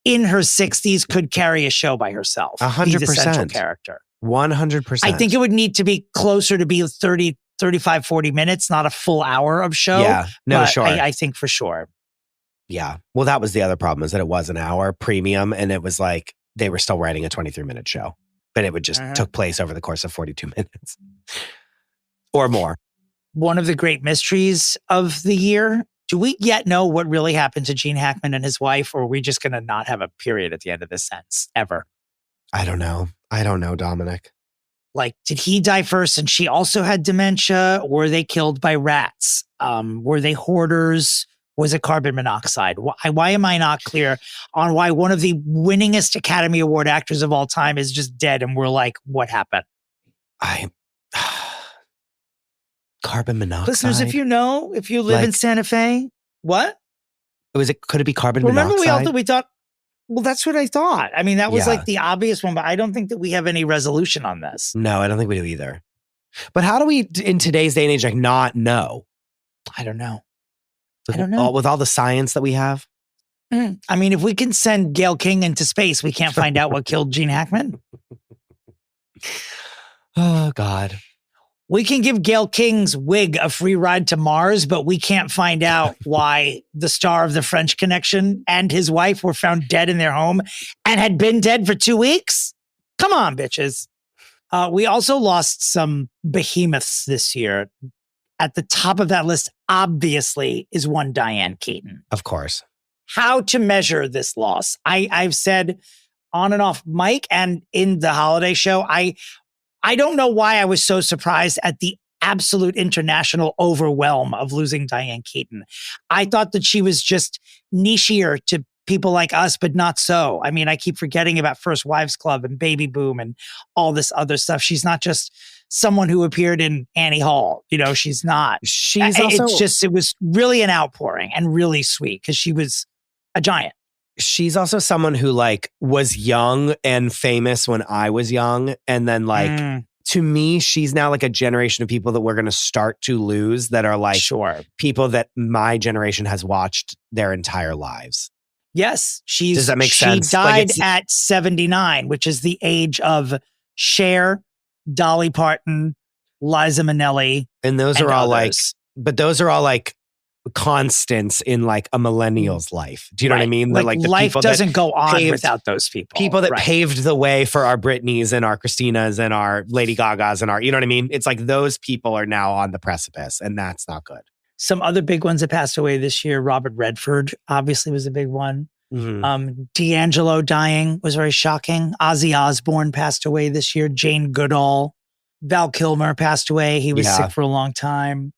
in her 60s could carry a show by herself. 100%. Be the central character. 100%. I think it would need to be closer to be 30, 35, 40 minutes, not a full hour of show. Yeah, no, sure. I think for sure. Yeah. Well, that was the other problem, is that it was an hour premium and it was like they were still writing a 23-minute show, but it would just took place over the course of 42 minutes or more. One of the great mysteries of the year. Do we yet know what really happened to Gene Hackman and his wife, or are we just going to not have a period at the end of this sentence ever? I don't know, Dominic. Like, did he die first and she also had dementia? Were they killed by rats? Were they hoarders? Was it carbon monoxide? Why am I not clear on why one of the winningest Academy Award actors of all time is just dead? And we're like, what happened? Carbon monoxide. Listeners, if you live in Santa Fe, what? Could it be carbon Remember monoxide? we thought, well, that's what I thought. I mean, that was like the obvious one, but I don't think that we have any resolution on this. No, I don't think we do either. But how do we, in today's day and age, like not know? I don't know. With all the science that we have? I mean, if we can send Gayle King into space, we can't find out what killed Gene Hackman. Oh, God. We can give Gayle King's wig a free ride to Mars, but we can't find out why the star of The French Connection and his wife were found dead in their home and had been dead for 2 weeks. Come on, bitches. We also lost some behemoths this year. At the top of that list, obviously, is one Diane Keaton. Of course. How to measure this loss? I've said on and off mic and in the holiday show, I don't know why I was so surprised at the absolute international overwhelm of losing Diane Keaton. I thought that she was just nichier to people like us, but not so. I mean, I keep forgetting about First Wives Club and Baby Boom and all this other stuff. She's not just someone who appeared in Annie Hall. You know, she's not. It was really an outpouring and really sweet because she was a giant. She's also someone who like was young and famous when I was young. And then like, to me, she's now like a generation of people that we're going to start to lose that are like people that my generation has watched their entire lives. Yes. Does that make sense? She died at 79, which is the age of Cher, Dolly Parton, Liza Minnelli. And those are all those are all like constants in like a millennial's life. Do you know what I mean? Like the life doesn't go on without those people. People that paved the way for our Britneys and our Christinas and our Lady Gagas and our, you know what I mean? It's like those people are now on the precipice and that's not good. Some other big ones that passed away this year. Robert Redford obviously was a big one. D'Angelo dying was very shocking. Ozzy Osbourne passed away this year. Jane Goodall. Val Kilmer passed away. He was sick for a long time.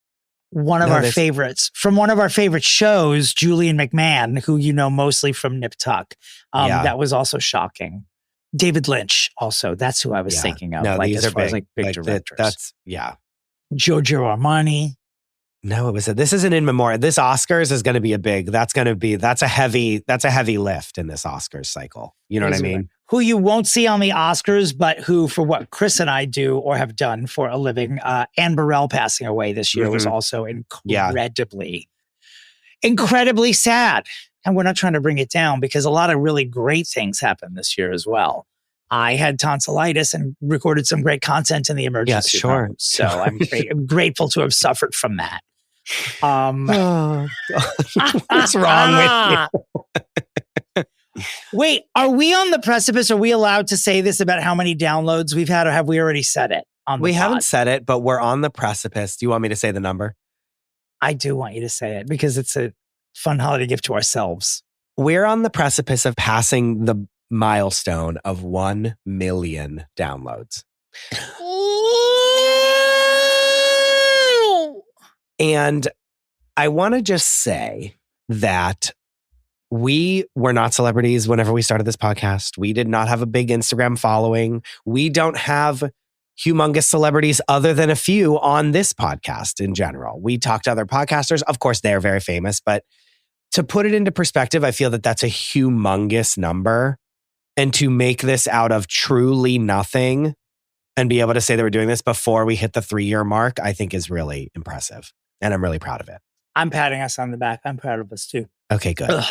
One of our favorites from one of our favorite shows, Julian McMahon, who you know mostly from Nip Tuck. That was also shocking. David Lynch, also. That's who I was thinking of. No, these as are far big. as like big directors. That's Giorgio Armani. No, this isn't in memoriam. This Oscars is going to be that's a heavy lift in this Oscars cycle. You know what I mean? Who you won't see on the Oscars, but who, for what Chris and I do or have done for a living, Anne Burrell passing away this year was also incredibly sad. And we're not trying to bring it down because a lot of really great things happened this year as well. I had tonsillitis and recorded some great content in the emergency room. So I'm grateful to have suffered from that. What's wrong with you? Wait, are we on the precipice? Are we allowed to say this about how many downloads we've had, or have we already said it on the We pod? haven't said it, but we're on the precipice. Do you want me to say the number? I do want you to say it because it's a fun holiday gift to ourselves. We're on the precipice of passing the milestone of 1 million downloads. And I want to just say that we were not celebrities whenever we started this podcast. We did not have a big Instagram following. We don't have humongous celebrities other than a few on this podcast in general. We talk to other podcasters. Of course, they're very famous, but to put it into perspective, I feel that that's a humongous number. And to make this out of truly nothing and be able to say that we're doing this before we hit the 3-year mark, I think is really impressive. And I'm really proud of it. I'm patting us on the back. I'm proud of us too. Okay, good.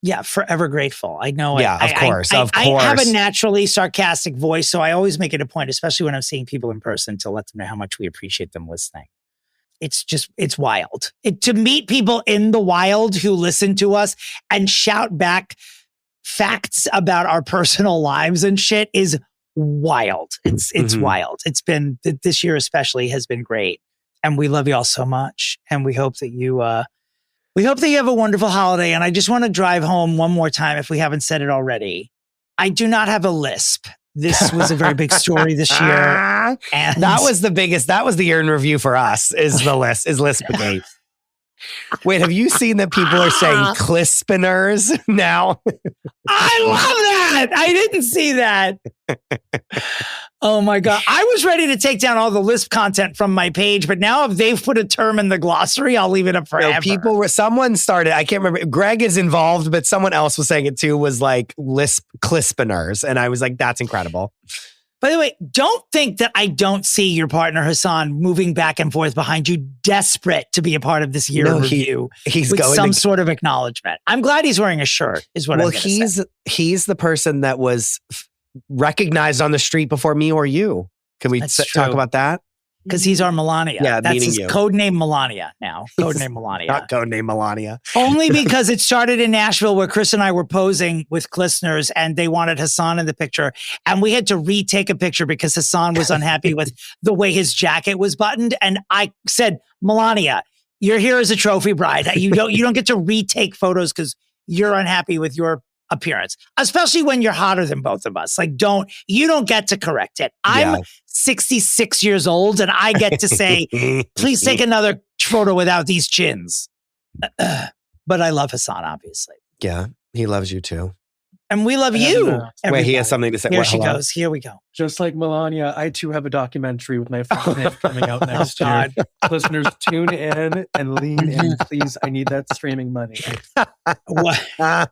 Yeah, forever grateful. I know. Yeah, of course. I have a naturally sarcastic voice, so I always make it a point, especially when I'm seeing people in person, to let them know how much we appreciate them listening. It's wild. To meet people in the wild who listen to us and shout back facts about our personal lives and shit is wild. It's wild. It's been, this year especially has been great. And we love you all so much. And we hope that you have a wonderful holiday. And I just want to drive home one more time, if we haven't said it already. I do not have a lisp. This was a very big story this year. And that was the year in review for us, is Lispgate. Wait, have you seen that people are saying Clisteners now? I love that. I didn't see that. Oh my God. I was ready to take down all the Lisp content from my page, but now if they've put a term in the glossary, I'll leave it up forever. Someone started, I can't remember, Greg is involved, but someone else was saying it too, was like Clisteners. And I was like, that's incredible. By the way, don't think that I don't see your partner Hassan moving back and forth behind you, desperate to be a part of this year in review. He's with going some sort of acknowledgement. I'm glad he's wearing a shirt, is what I'm going to say. He's the person that was recognized on the street before me or you. Can we talk about that? Because he's our Melania. Yeah, that's his you. Codename Melania now. Codename Melania. Not codename Melania. Only because it started in Nashville, where Chris and I were posing with Clisteners and they wanted Hassan in the picture. And we had to retake a picture because Hassan was unhappy with the way his jacket was buttoned. And I said, Melania, you're here as a trophy bride. You don't get to retake photos because you're unhappy with your appearance, especially when you're hotter than both of us. Like, you don't get to correct it. I'm 66 years old and I get to say, please take another photo without these chins. But I love Hassan, obviously. Yeah, he loves you too. And we love you. Wait, he has something to say. Here she goes. Here we go. Just like Melania, I too have a documentary with my friend coming out next year. Listeners, tune in and lean in, please. I need that streaming money. What?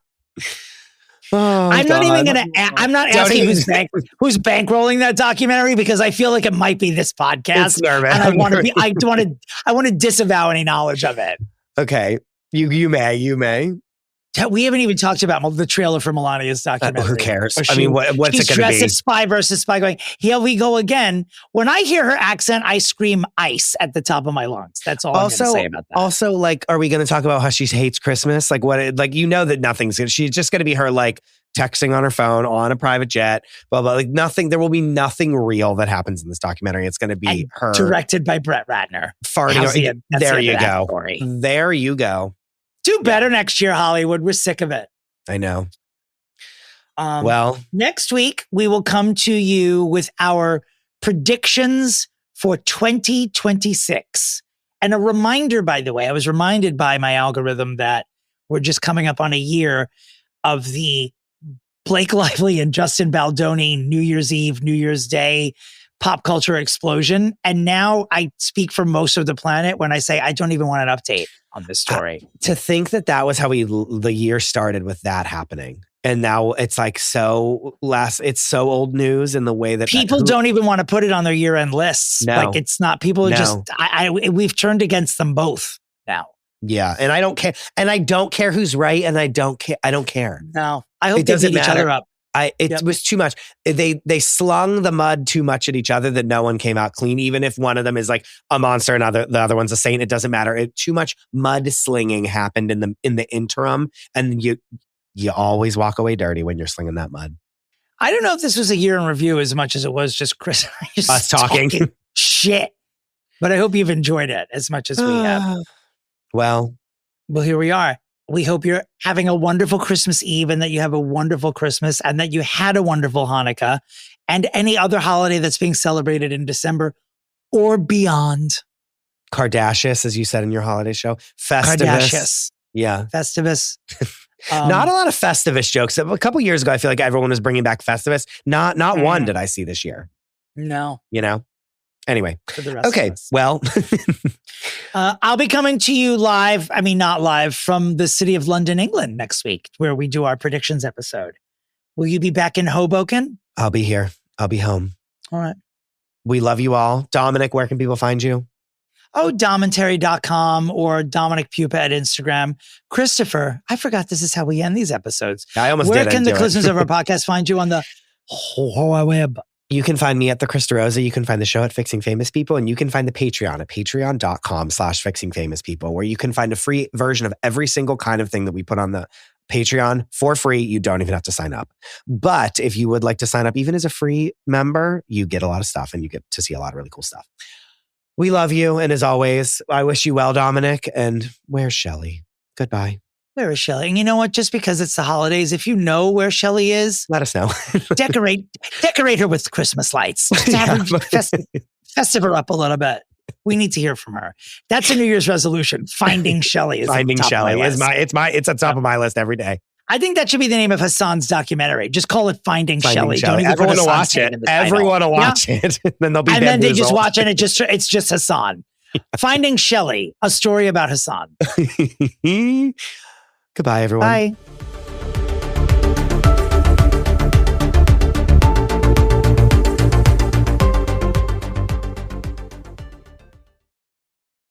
Oh, I'm not even going to. I'm not asking who's bankrolling that documentary, because I feel like it might be this podcast, and I want to disavow any knowledge of it. Okay, you may. We haven't even talked about the trailer for Melania's documentary. Who cares? I mean, what's it going to be? She's dressed as Spy versus Spy, going, here we go again. When I hear her accent, I scream ice at the top of my lungs. That's all I'm going to say about that. Also, like, are we going to talk about how she hates Christmas? Like, that nothing's good. She's just going to be her, like, texting on her phone on a private jet, blah, blah, like nothing. There will be nothing real that happens in this documentary. It's going to be her. Directed by Brett Ratner. Farting. There you go. There you go. Do better next year, Hollywood. We're sick of it. I know. Well, next week we will come to you with our predictions for 2026. And a reminder, by the way, I was reminded by my algorithm that we're just coming up on a year of the Blake Lively and Justin Baldoni New Year's Eve, New Year's Day pop culture explosion. And now I speak for most of the planet when I say I don't even want an update on this story. To think that was how the year started, with that happening. And now it's like it's so old news in the way that people don't even want to put it on their year-end lists. No. Like, it's not, people are just, we've turned against them both now. Yeah. And I don't care. And I don't care who's right. And I don't care. No, I hope they beat each other up. It was too much. They slung the mud too much at each other that no one came out clean. Even if one of them is like a monster and the other one's a saint, it doesn't matter. Too much mud slinging happened in the interim, and you always walk away dirty when you're slinging that mud. I don't know if this was a year in review as much as it was just Chris just Us talking shit. But I hope you've enjoyed it as much as we have. Well, here we are. We hope you're having a wonderful Christmas Eve and that you have a wonderful Christmas and that you had a wonderful Hanukkah and any other holiday that's being celebrated in December or beyond. Kardashius, as you said in your holiday show. Festivus. Kardashius. Yeah. Festivus. Not a lot of Festivus jokes. A couple years ago, I feel like everyone was bringing back Festivus. Not one did I see this year. No. You know? Anyway. For the rest okay. Of us. Well. I'll be coming to you live. I mean, not live, from the city of London, England next week, where we do our predictions episode. Will you be back in Hoboken? I'll be here. I'll be home. All right. We love you all. Dominick, where can people find you? Oh, domandterry.com or Dominick Pupa at Instagram. Christopher, I forgot this is how we end these episodes. I almost Where did. Can the listeners of our podcast find you on the whole web? You can find me at the DeRosa. You can find the show at Fixing Famous People, and you can find the Patreon at patreon.com/fixingfamouspeople, where you can find a free version of every single kind of thing that we put on the Patreon for free. You don't even have to sign up. But if you would like to sign up, even as a free member, you get a lot of stuff and you get to see a lot of really cool stuff. We love you. And as always, I wish you well, Dominick. And where's Shelly? Goodbye. Where is Shelly? And you know what? Just because it's the holidays, if you know where Shelly is, let us know. decorate her with Christmas lights. Festive her up a little bit. We need to hear from her. That's a New Year's resolution. Finding Shelly is Finding Shelly is it's at top of my list every day. I think that should be the name of Hassan's documentary. Just call it Finding Shelly. Everyone will watch it. Everyone will watch it. Then they'll be and then they just watch it. It's just Hassan. Finding Shelly, a story about Hassan. Goodbye, everyone. Bye.